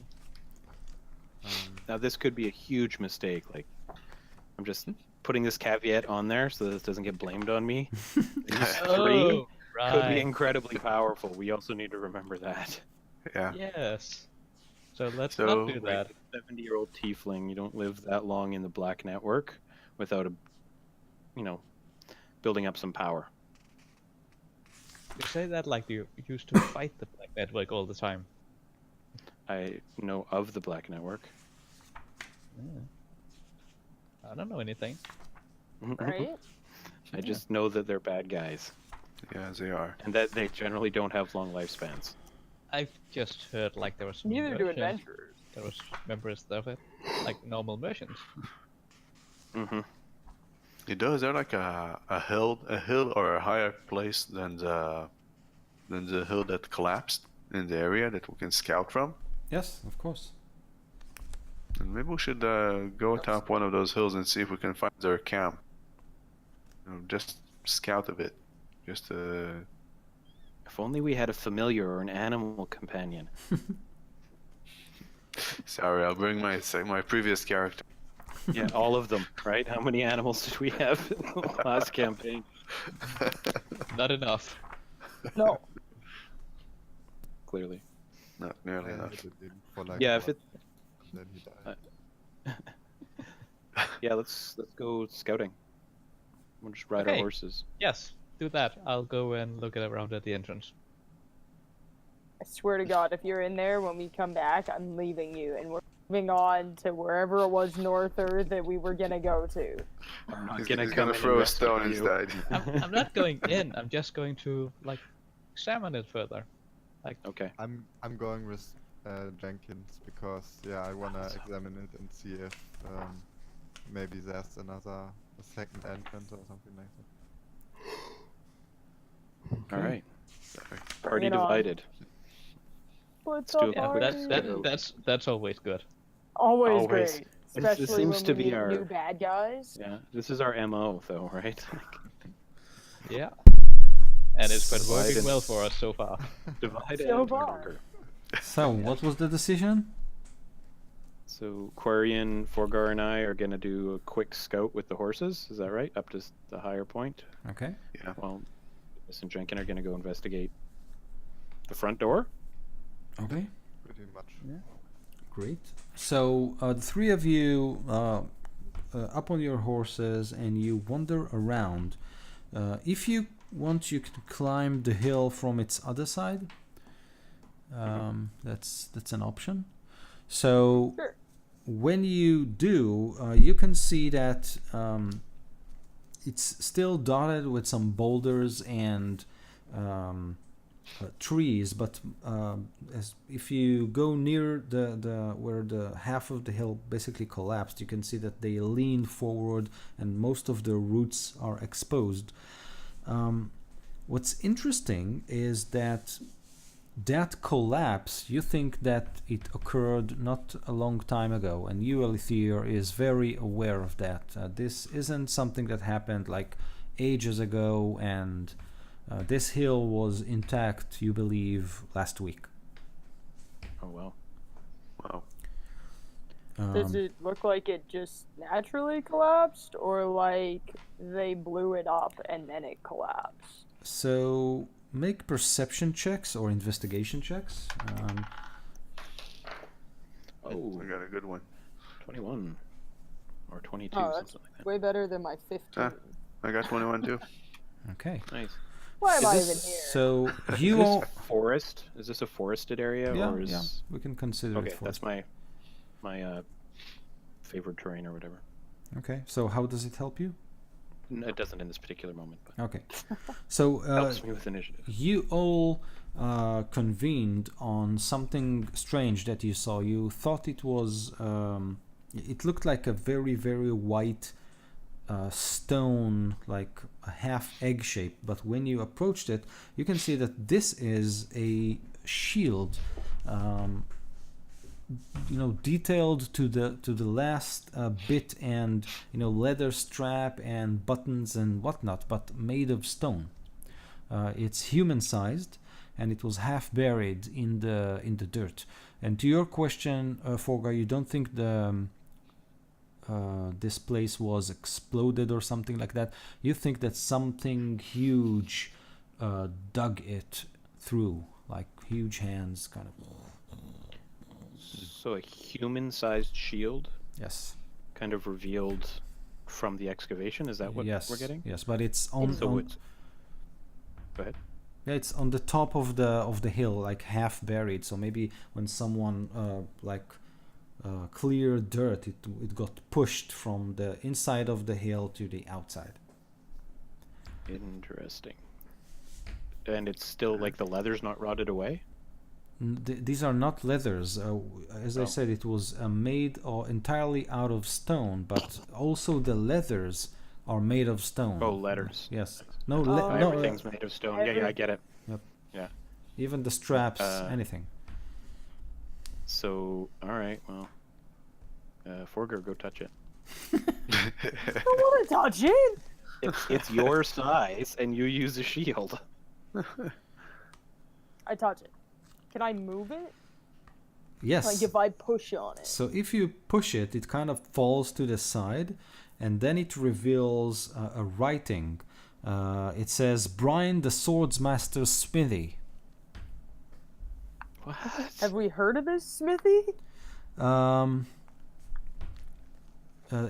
Now this could be a huge mistake. Like, I'm just putting this caveat on there so that this doesn't get blamed on me. These three could be incredibly powerful. We also need to remember that. Yeah. Yes. So let's So, not do that. 70-year-old tiefling, you don't live that long in the Black Network without building up some power. You say that like you used to fight the Black Network all the time. I know of the Black Network. I don't know anything. Right? I just know that they're bad guys, Yeah, they are. and that they generally don't have long lifespans. I've just heard like there was some Neither do merchants. adventurers. There was members of it, like normal merchants. Mm-hmm. It does. They're like a hill or a higher place than the hill that collapsed in the area that we can scout from. Yes, of course. And maybe we should go atop one of those hills and see if we can find their camp. Just scout a bit. Just If only we had a familiar or an animal companion. Sorry, I'll bring my previous character. Yeah, all of them, right? How many animals did we have in the last campaign? Not enough. No. Clearly. Not nearly I enough. hit it in for like Yeah, if one, it. and then he died. Yeah, let's go scouting. We'll just ride our Okay. horses. Yes, do that. I'll go and look around at the entrance. I swear to God, if you're in there when we come back, I'm leaving you, and we're moving on to wherever it was norther that we were gonna go to. I'm not He's gonna gonna come in and throw a mess with stone you. instead. I'm not going in. I'm just going to like examine it further. Okay. I'm going with Jenkins because I wanna examine it and see if maybe there's a second entrance or something like that. All right. Sorry. Party it on. divided. What's Let's do up, a Yeah, party. that's always good. Always Always. great. This Especially seems when to we be meet our- new bad guys. Yeah, this is our MO though, right? Yeah. And it's been Divide working and- well for us so far. Divide So and far. conquer. So, what was the decision? So Quarian, Forgar, and I are gonna do a quick scout with the horses. Is that right? Up to the higher point. Okay. Yeah. Well, Miss and Jenkin are gonna go investigate the front door. Okay. Pretty much. Great. So the three of you up on your horses and you wander around. If you want, you can climb the hill from its other side. That's an option. So Sure. when you do, you can see that it's still dotted with some boulders and trees, but as if you go near the where the half of the hill basically collapsed, you can see that they lean forward and most of the roots are exposed. What's interesting is that collapse, you think that it occurred not a long time ago, and you, Alethea, is very aware of that. This isn't something that happened like ages ago, and this hill was intact, you believe, last week. Oh well. Wow. Does it look like it just naturally collapsed, or like they blew it up and then it collapsed? So make perception checks or investigation checks. Oh, I got a good one. 21 or 22, Oh, that's something like that. way better than my 15. Ah. I got 21 too. Okay. Nice. Why am Is I this- even here? So Is you this all, forest? Is this a forested area yeah, or is? yeah, we can consider Okay, it for. that's my favorite terrain or whatever. Okay. So how does it help you? It doesn't in this particular moment, but Okay. So helps me with initiative. you all convened on something strange that you saw. You thought it was, it looked like a very, very white stone, like a half egg shape. But when you approached it, you can see that this is a shield, detailed to the last bit, and leather strap and buttons and whatnot, but made of stone. It's human-sized, and it was half buried in the dirt. And to your question, Forgar, you don't think this place was exploded or something like that. You think that something huge dug it through, like huge hands, kind of. So a human-sized shield, Yes. kind of revealed from the excavation. Is that what yes. we're getting? Yes, but it's on. So on it's. Go ahead. yeah, it's on the top of the hill, like half buried. So maybe when someone cleared dirt, it got pushed from the inside of the hill to the outside. Interesting. And it's still like the leather's not rotted away? These are not leathers. As I Oh. said, it was made entirely out of stone, but also the leathers are made of stone. Oh, letters. Yes. No, Oh. no. Everything's made of stone. Yeah, I get it. Even the straps, Uh, anything. So, all right, well, Forger, go touch it. I don't want to touch it. It's your size, and you use a shield. I touch it. Can I move it? Yes. Like if I push on it. So if you push it, it kind of falls to the side, and then it reveals a writing. It says, Brian the Swordsmaster's Smithy. What? Have we heard of this smithy?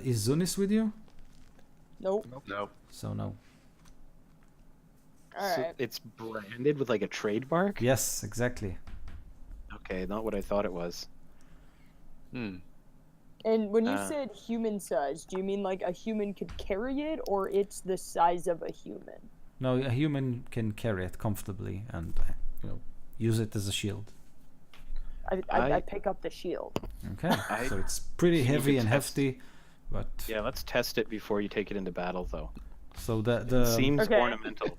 Is Zunis with you? Nope. No. So no. All So right. it's branded with like a trademark? Yes, exactly. Okay, not what I thought it was. And when you Uh. said human size, do you mean like a human could carry it, or it's the size of a human? No, a human can carry it comfortably and use it as a shield. I pick up the shield. Okay. So it's pretty You heavy could and test- hefty, but Yeah, let's test it before you take it into battle, though. so the It seems Okay. ornamental.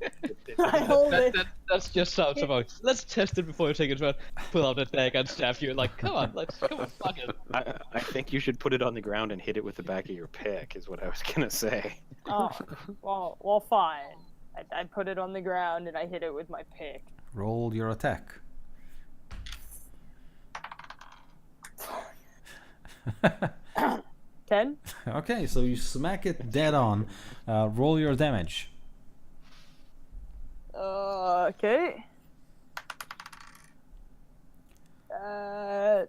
I hold it. That's just sounds about. Let's test it before you take it. Pull out a dagger and stab you. Like, come on, fuck it. I think you should put it on the ground and hit it with the back of your pick, is what I was gonna say. Oh, well, fine. I put it on the ground and I hit it with my pick. roll your attack. 10? Okay, so you smack it dead on. Roll your damage. Okay.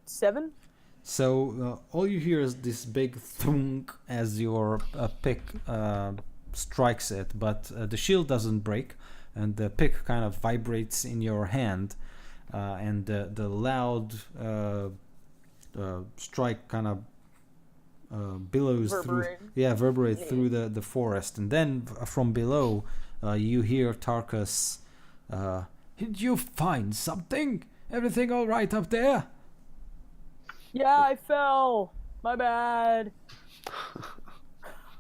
7? So all you hear is this big thunk as your pick strikes it, but the shield doesn't break, and the pick kind of vibrates in your hand, and the loud strike kind of billows Reverberate. reverberate through the forest, and then from below you hear Tarkus. Did you find something? Everything all right up there? Yeah, I fell. My bad.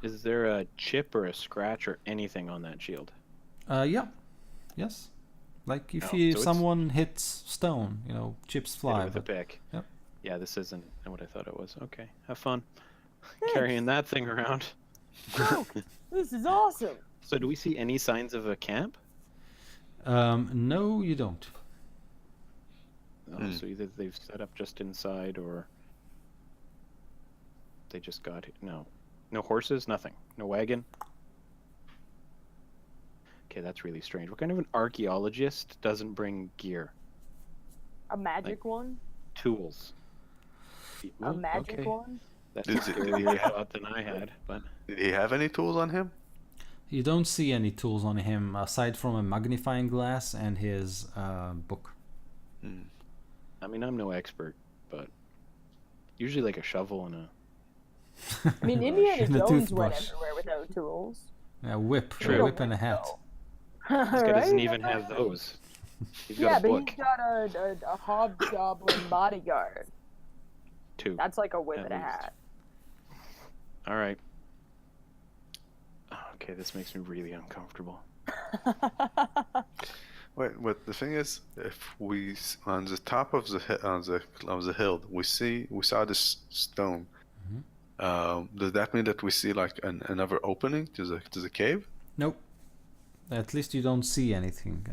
Is there a chip or a scratch or anything on that shield? Yeah. Yes. Like if Oh, so it's- someone hits stone, chips Hit it fly. with a but- pick. Yep. Yeah, this isn't what I thought it was. Okay, have fun carrying that thing around. Oh, this is awesome. So, do we see any signs of a camp? No, you don't. Oh, so either they've set up just inside, or they just got no horses, nothing, no wagon. Okay, that's really strange. What kind of an archaeologist doesn't bring gear, A magic one? tools? A Well, magic okay. one? That's Did a scarier thought than I had, but Did he have any tools on him? You don't see any tools on him aside from a magnifying glass and his book. I mean, I'm no expert, but usually like a shovel and a I mean, Indiana And a Jones went toothbrush. everywhere without tools. A whip, True. a whip and a hat. this guy Right? doesn't even have those. He's got Yeah, a but book he's got a hobgoblin bodyguard. too. That's like a whip At and a least. hat. All right. Okay, this makes me really uncomfortable. Wait, but the thing is, if we on the top of the hill, we saw this stone. Does that mean that we see like another opening to the cave? Nope. At least you don't see anything.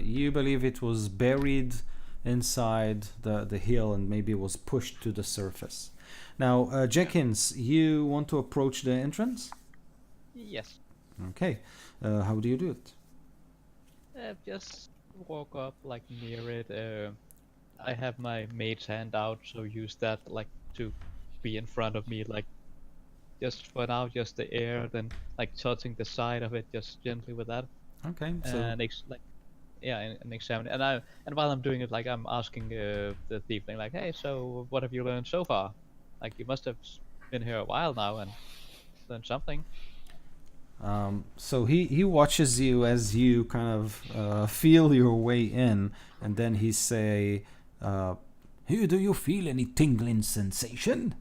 You believe it was buried inside the hill and maybe was pushed to the surface. Now, Jenkins, you want to approach the entrance? Yes. Okay. How do you do it? Just walk up like near it. I have my mage hand out, so use that like to be in front of me, like just for now, just the air, then like touching the side of it, just gently with that, Okay. So and and examine. And while I'm doing it, like I'm asking the tiefling, like, hey, so what have you learned so far? Like you must have been here a while now and learned something. So he watches you as you kind of feel your way in, and then he say, "Here, do you feel any tingling sensation?"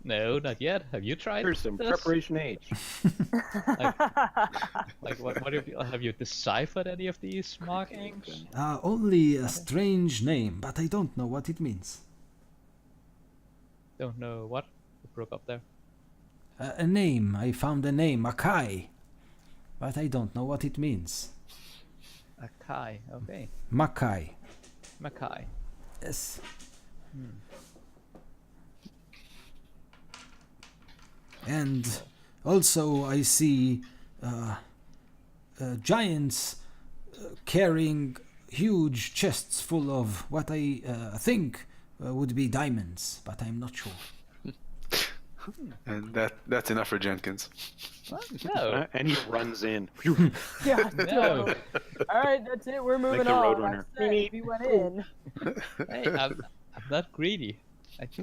No, not yet. Have you tried? Here's some this? preparation H. Like what have you deciphered any of these markings? Only a strange name, but I don't know what it means. don't know what broke up there. A name. I found a name, Makai. But I don't know what it means. Akai, okay. Makai. Makai. Yes. And also I see giants carrying huge chests full of what I think would be diamonds, but I'm not sure. And that's enough for Jenkins. What? No. And he runs in. Yeah, No. All right, that's it. We're moving the on. Roadrunner. I said we went in. Hey, I'm not greedy.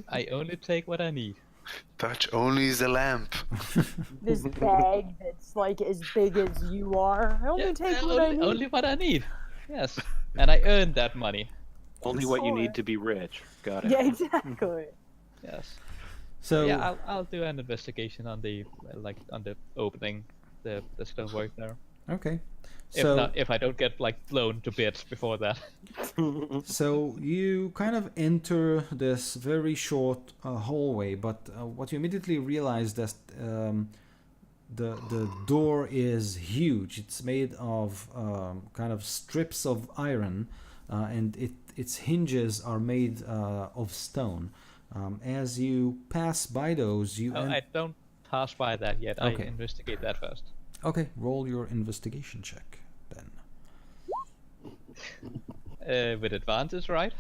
I only take what I need. Touch only the lamp. This bag that's like as big as you are. I only take what I need. Only what I need. Yes. And I earned that money. Only what you need to be rich. Got it. Yeah, exactly. Yes. So Yeah, I'll do an investigation on the on the opening, the stonework there. okay. If So not, if I don't get like blown to bits before that. so you kind of enter this very short hallway, but what you immediately realize that the door is huge. It's made of kind of strips of iron, and its hinges are made of stone. As you pass by those, you I don't pass by that yet. Okay. I investigate that first. okay. Roll your investigation check then. With advantage, right?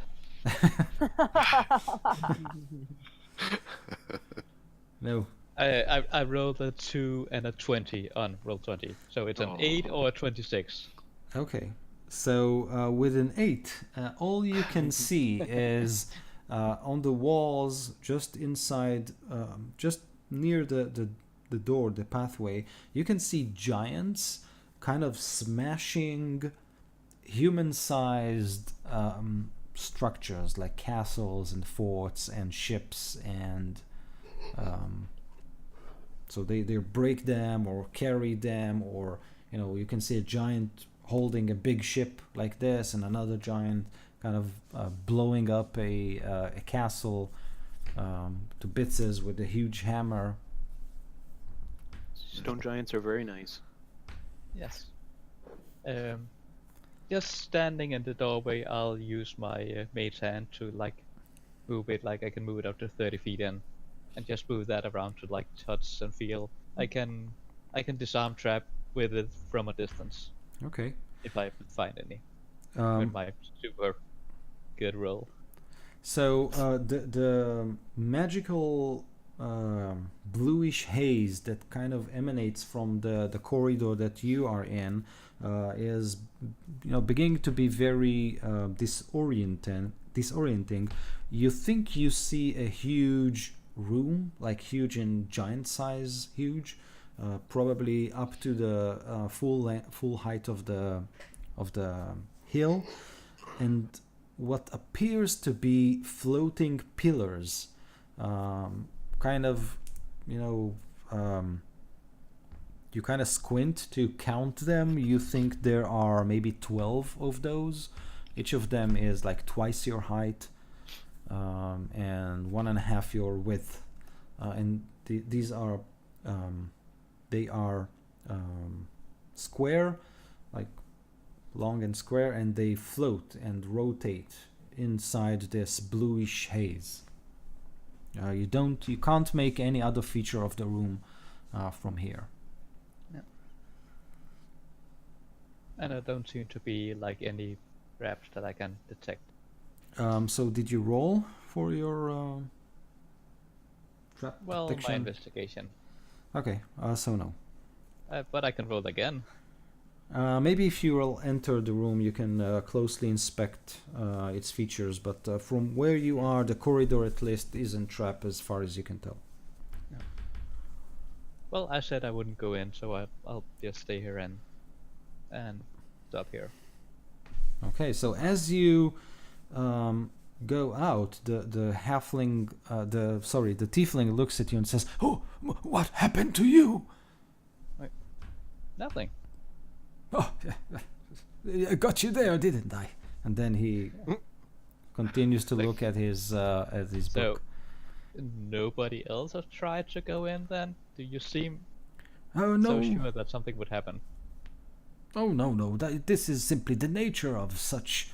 No. I rolled a 2 and a 20 on roll 20, so it's an 8 or a 26. Okay. So with an 8, all you can see is on the walls, just inside, just near the door, the pathway, you can see giants kind of smashing human-sized structures like castles and forts and ships, and so they break them or carry them, or you can see a giant holding a big ship like this, and another giant kind of blowing up a castle to bits with a huge hammer. Stone giants are very nice. Yes. Just standing in the doorway, I'll use my mage hand to move it. Like I can move it up to 30 feet in, and just move that around to touch and feel. I can disarm trap with it from a distance Okay. if I find any. With my super good roll. So the magical bluish haze that kind of emanates from the corridor that you are in is beginning to be very disorienting. You think you see a huge room, like huge in giant size, huge, probably up to the full height of the hill, and what appears to be floating pillars, kind of, you kind of squint to count them. You think there are maybe 12 of those. Each of them is like twice your height, and 1.5 your width, and these are they are square, like long and square, and they float and rotate inside this bluish haze. You can't make any other feature of the room from here. Yeah. And there don't seem to be any traps that I can detect. So did you roll for your trap Well, detection? my investigation. Okay, so no. But I can roll again. Maybe if you will enter the room, you can closely inspect its features, but from where you are, the corridor at least isn't trapped as far as you can tell. Well, I said I wouldn't go in, so I'll just stay here and stop here. Okay, so as you go out, the halfling, the tiefling looks at you and says, "Oh, what happened to you?" Nothing. "Oh, I got you there, didn't I?" And then he continues to look at his So, book. nobody else has tried to go in then? Do you seem Oh so no! sure that something would happen? Oh no! This is simply the nature of such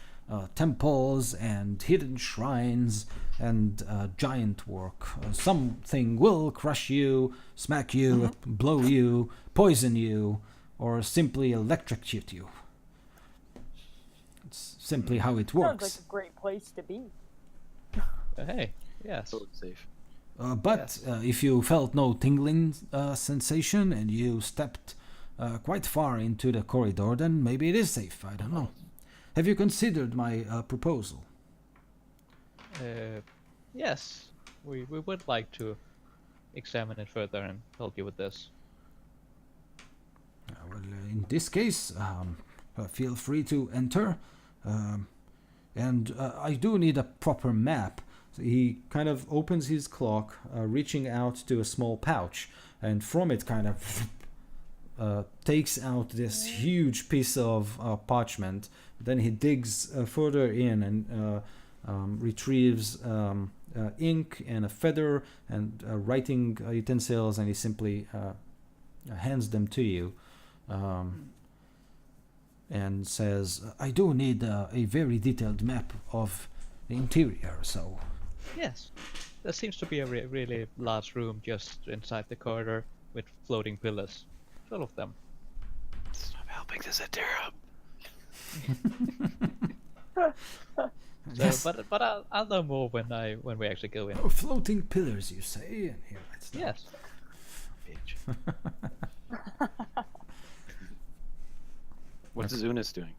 temples and hidden shrines and giant work. Something will crush you, smack you, blow you, poison you, or simply electrocute you. It's simply how it Sounds works. like a great place to be. Hey, yes. So it's safe. But if you felt no tingling sensation and you stepped quite far into the corridor, then maybe it is safe. I don't know. Have you considered my proposal? Yes, we would like to examine it further and help you with this. Well, in this case, feel free to enter. And I do need a proper map. So he kind of opens his clock, reaching out to a small pouch, and from it kind of takes out this huge piece of parchment. Then he digs further in and retrieves ink and a feather and writing utensils, and he simply hands them to you. And says, I do need a very detailed map of the interior, so... Yes, there seems to be a really large room just inside the corridor with floating pillars. All of them. Stop helping this Atera. Yes. But I'll know more when we actually go in. Oh, floating pillars, you say? And here it's down. Yes. Bitch. What's Zunis doing?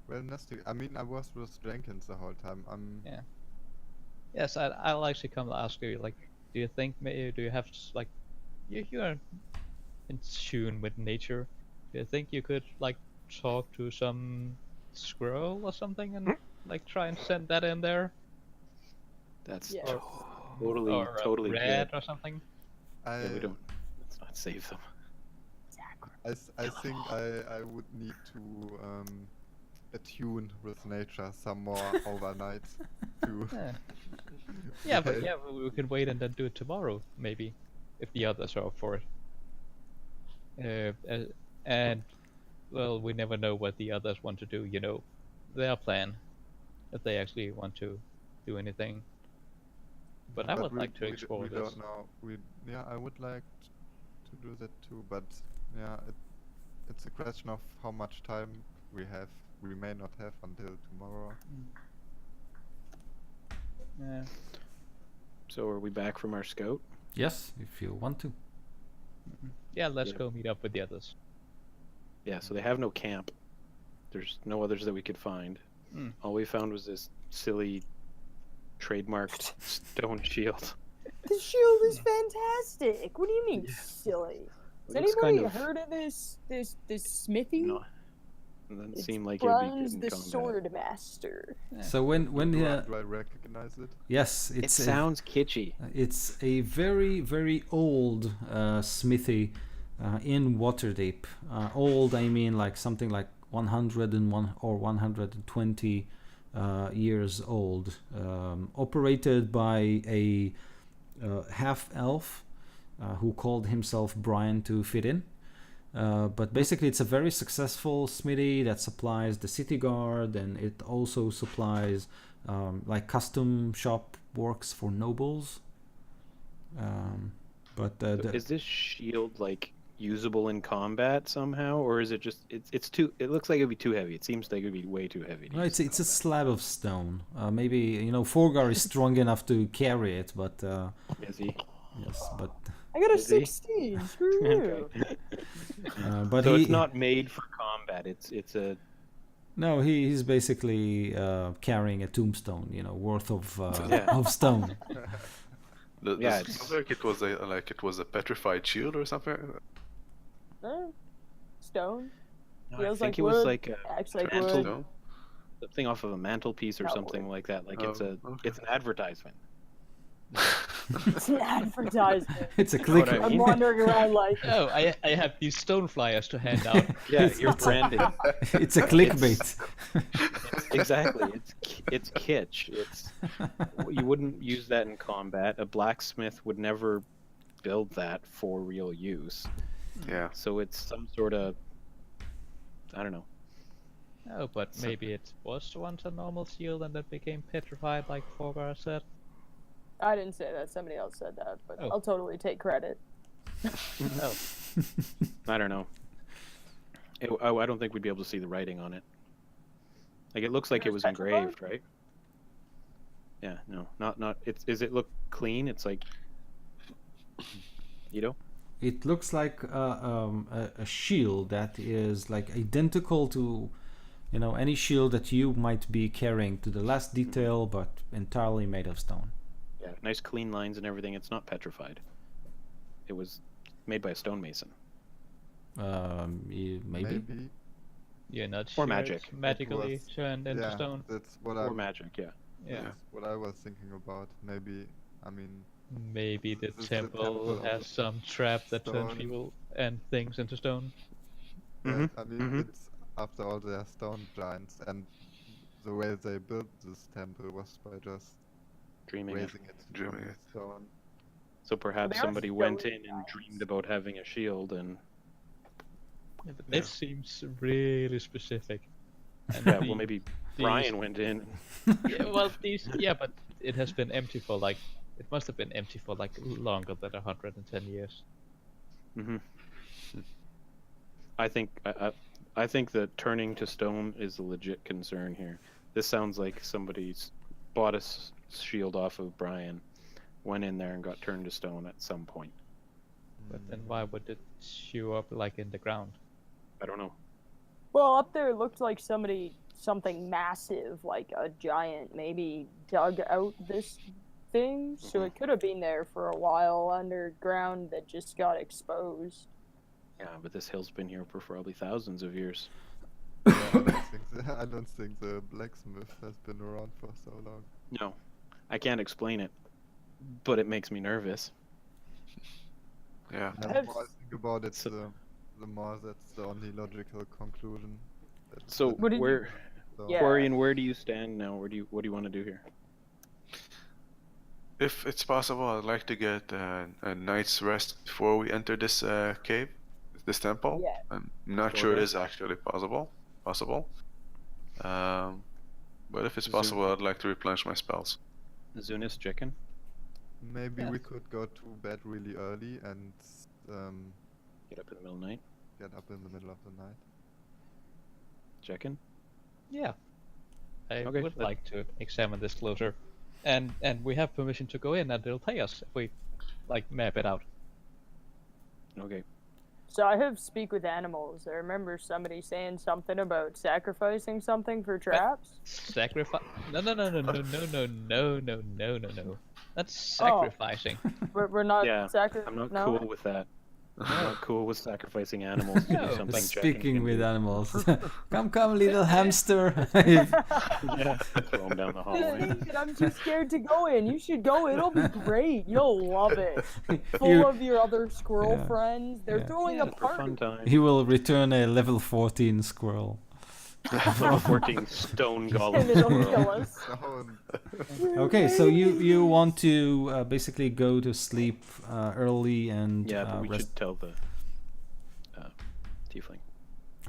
Well, nothing. I mean, I was with Jenkins the whole time. Yeah. Yes, I'll actually come to ask you. Like, do you think maybe do you have like you're in tune with nature? Do you think you could like talk to some squirrel or something and like try and send that in there? That's Yeah. totally, Or a totally rat good. or something? I, Yeah, we don't. Let's not save them. I think I would need to attune with nature some more overnight to. Yeah. Yeah, but yeah, we could wait and then do it tomorrow, maybe, if the others are up for it. And well, we never know what the others want to do. You know, their plan, if they actually want to do anything. But I would like to explore we this. don't know. Yeah, I would like to do that too, but yeah, it's a question of how much time we have. We may not have until tomorrow. Yeah. So are we back from our scout? Yes, if you want to. Yeah, let's Yeah. go meet up with the others. Yeah. So they have no camp. There's no others that we could find. All we found was this silly, trademarked stone shield. The shield is fantastic. What do you mean silly? Has Looks anybody kind of- heard of this smithy? No, it doesn't It's seem like it would be good Brun's in the combat. sword master. So when Do I recognize it? yes, It it's sounds kitschy. it's a very very old smithy in Waterdeep. Old, I mean like something like 101 or 120 years old. Operated by a half elf who called himself Brian to fit in. But basically, it's a very successful smithy that supplies the city guard, and it also supplies like custom shop works for nobles. Is this shield like usable in combat somehow, or is it just it's too? It looks like it'd be too heavy. It seems like it'd be way too heavy. to No, use it's in a slab of stone. Maybe Forgar is strong enough to carry it, but combat. Is he? yes, but I got a Is he? 16. Screw you. Okay. but So he it's not made for combat. It's a no, he's basically carrying a tombstone, worth of Yeah. of stone. Yeah, It sounds like it was a petrified shield or something. Stone. no, I Feels think like it was wood. like a Acts like mantle- wood. No? something off of a mantelpiece or Not something wood. like that. Like Oh, it's okay. an advertisement. It's an advertisement. It's a know what click. I I'm mean? wandering around like, Oh, I have these stone flyers to hand out. Yeah, It's- you're it's a- branding. It's a clickbait. Exactly. It's kitsch. You wouldn't use that in combat. A blacksmith would never build that for real use. Yeah. So it's some sort of, I don't know. Oh, but maybe it was once a normal shield and then became petrified, like Forgar said. I didn't say that. Somebody else said that, but Oh. I'll totally take credit. Oh, I don't know. I don't think we'd be able to see the writing on it. Like, it looks like it It's was petrified? engraved, right? Yeah, no, not. Is it look clean? It's like, you know. It looks like a shield that is like identical to, any shield that you might be carrying to the last detail, but entirely made of stone. Yeah, nice clean lines and everything. It's not petrified. It was made by a stonemason. Maybe. you're not Or sure magic. it's magically was- turned into Yeah, stone? that's what Or magic, yeah. Yeah. that's what I was thinking about. Maybe, I mean, Maybe the This is the temple temple of has some trap that turns stone. people and things into stone. Mhm, I mean, mhm. it's after all they are stone giants, and the way they built this temple was by just Dreaming it. raising it Dreaming from it. stone. So perhaps they are somebody went stone in and giants. dreamed about having a shield, and Yeah, but this seems really specific. And yeah, well the- maybe these- Brian went in. Yeah, well, but it has been empty for like, it must have been empty for like longer than 110 years. Hmm I think that turning to stone is a legit concern here. This sounds like somebody's bought a shield off of Brian, went in there and got turned to stone at some point. But then why would it show up like in the ground? I don't know. Well, up there it looked like something massive, like a giant, maybe dug out this thing. So it could have been there for a while underground that just got exposed. Yeah, but this hill's been here for probably thousands of years. I don't think the blacksmith has been around for so long. No, I can't explain it, but it makes me nervous. Yeah. And the I've- more I think about it, So- the more that's the only logical conclusion. So What did you- where, Yeah. Quarian, where do you stand now? What do you want to do here? If it's possible, I'd like to get a night's rest before we enter this cave, this temple. Yeah. I'm not sure it Okay. is actually possible. But if it's Zoom. possible, I'd like to replenish my spells. Zunis chicken? Maybe Yeah. we could go to bed really early and Get up in the middle of the night. get up in the middle of the night. Chicken? Yeah. I Okay, would that- like to examine this closer. And we have permission to go in and they'll pay us if we like map it out. Okay. So I have speak with animals. I remember somebody saying something about sacrificing something for traps. Sacrifice? No. That's Oh. sacrificing. We're not Yeah, sacri- I'm not no? cool with that. I'm not cool with sacrificing animals to No. do something. Chicken Speaking can with do. animals. Come, little hamster. Yeah, throw 'em down the hallway. Dude, I'm too scared to go in. You should go. It'll be great. You'll love it. Full You- of your other squirrel Yeah. friends. They're Yeah. throwing Yeah, a for fun party. time. He will return a level 14 squirrel. Level 14 stone golem. And it'll squirrel. kill us. Okay, so you want to basically go to sleep early and Yeah, but we rest. should tell the tiefling.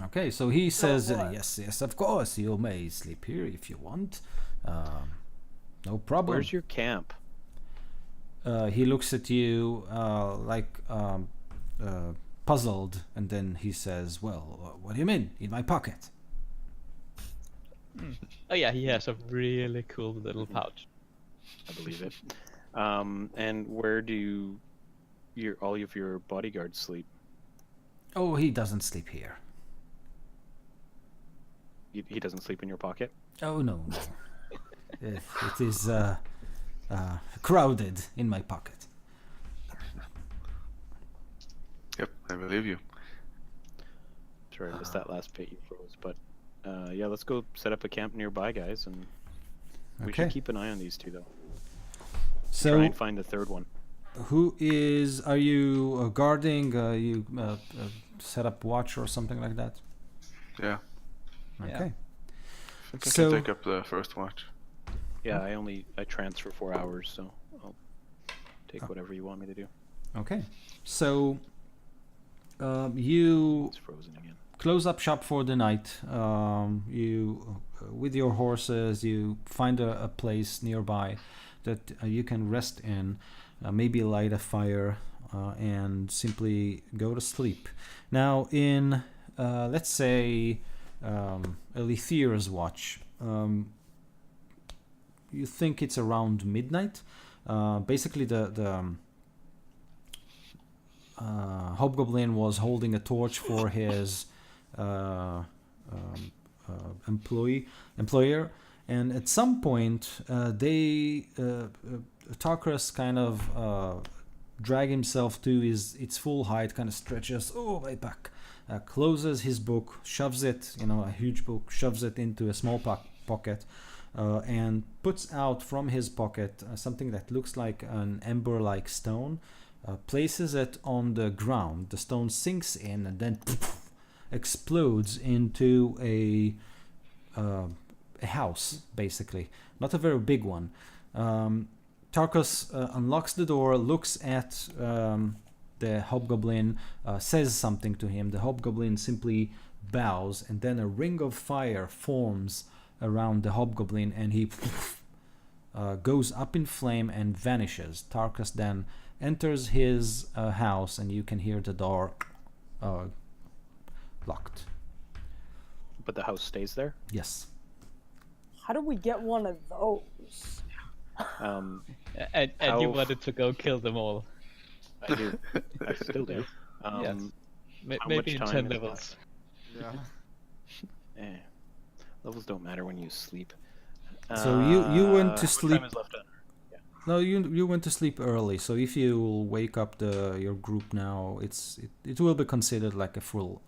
Okay, so he says, what? yes, of course, you may sleep here if you want. No problem. Where's your camp? He looks at you puzzled, and then he says, well, what do you mean? In my pocket. Oh yeah, he has a really cool little pouch. I believe it. And where do all of your bodyguards sleep? Oh, he doesn't sleep here. He doesn't sleep in your pocket? Oh, no. It is crowded in my pocket. Yep, I believe you. Sorry, I missed that last bit you froze. But yeah, let's go set up a camp nearby, guys, and we Okay. should keep an eye on these two, though. So try and find the third one. are you guarding? You set up watch or something like that? Yeah. Yeah. Okay. I think I So- can take up the first watch. Yeah, I transfer 4 hours, so I'll take whatever you want me to do. Okay. So you It's frozen again. close up shop for the night. You, with your horses, you find a place nearby that you can rest in, maybe light a fire, and simply go to sleep. Now, in let's say Elithir's watch, you think it's around midnight. Basically, the Hobgoblin was holding a torch for his employer, and at some point Tarkus kind of drag himself to its full height, kind of stretches my back, closes his book, shoves it, a huge book, shoves it into a small pocket, and puts out from his pocket something that looks like an ember-like stone, places it on the ground. The stone sinks in and then explodes into a house, basically. Not a very big one. Tarkus unlocks the door, looks at the Hobgoblin, says something to him. The Hobgoblin simply bows, and then a ring of fire forms around the Hobgoblin, and he goes up in flame and vanishes. Tarkus then enters his house, and you can hear the door locked. But the house stays there. Yes. How do we get one of those? And you How- wanted to go kill them all. I do. I still do. Yes. How Maybe much in time 10 is levels. Yeah. Levels don't matter when you sleep. So you went to how much sleep. time is left on? No, you went to sleep early. So if you wake up your group now, it will be considered like a full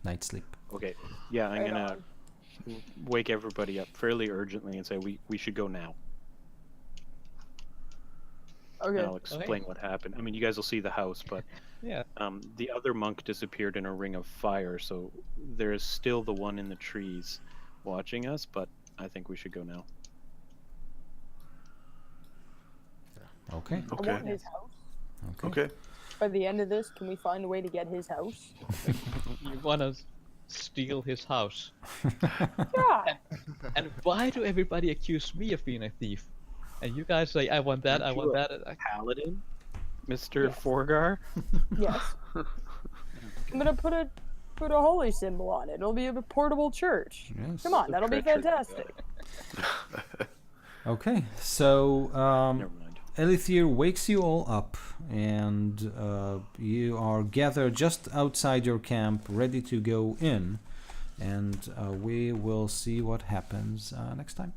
night's sleep. Okay. Yeah, I'm Right gonna on. wake everybody up fairly urgently and say we should go now. Okay. And I'll explain what happened. I mean, you guys will see the house, but Yeah. the other monk disappeared in a ring of fire, so there is still the one in the trees watching us, but I think we should go now. Okay. I Okay. want his house. Okay. By the end of this, can we find a way to get his house? You wanna steal his house. Yeah. And why do everybody accuse me of being a thief? And you guys say, I want that, I Aren't want you that. Paladin, Mr. Yes. Forgar. Yes. I'm gonna put a holy symbol on it. It'll be a portable church. Yes. Come on, that'll be Treachery. fantastic. Okay. So Never mind. Elithir wakes you all up, and you are gathered just outside your camp, ready to go in. And we will see what happens next time.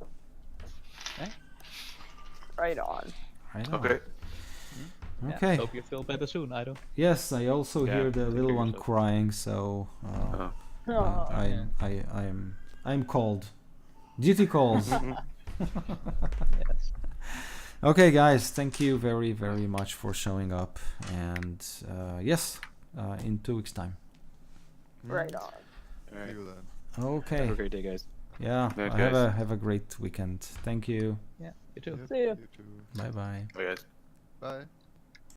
Right on. Right on. Okay. Yeah, Okay. hope you feel better soon, I don't. Yes, I also Yeah, hear the take little care of one yourself. crying, so Oh. Oh, I'm called. Duty calls. Yes. Okay, guys, thank you very, very much for showing up, and yes, in 2 weeks' time. right on. All See right. you then. Okay. Have a great day, guys. Yeah. Night, Have guys. a great weekend. Thank you. Yeah, you too. Yep, See ya. you too. Bye bye. Bye, guys. Bye.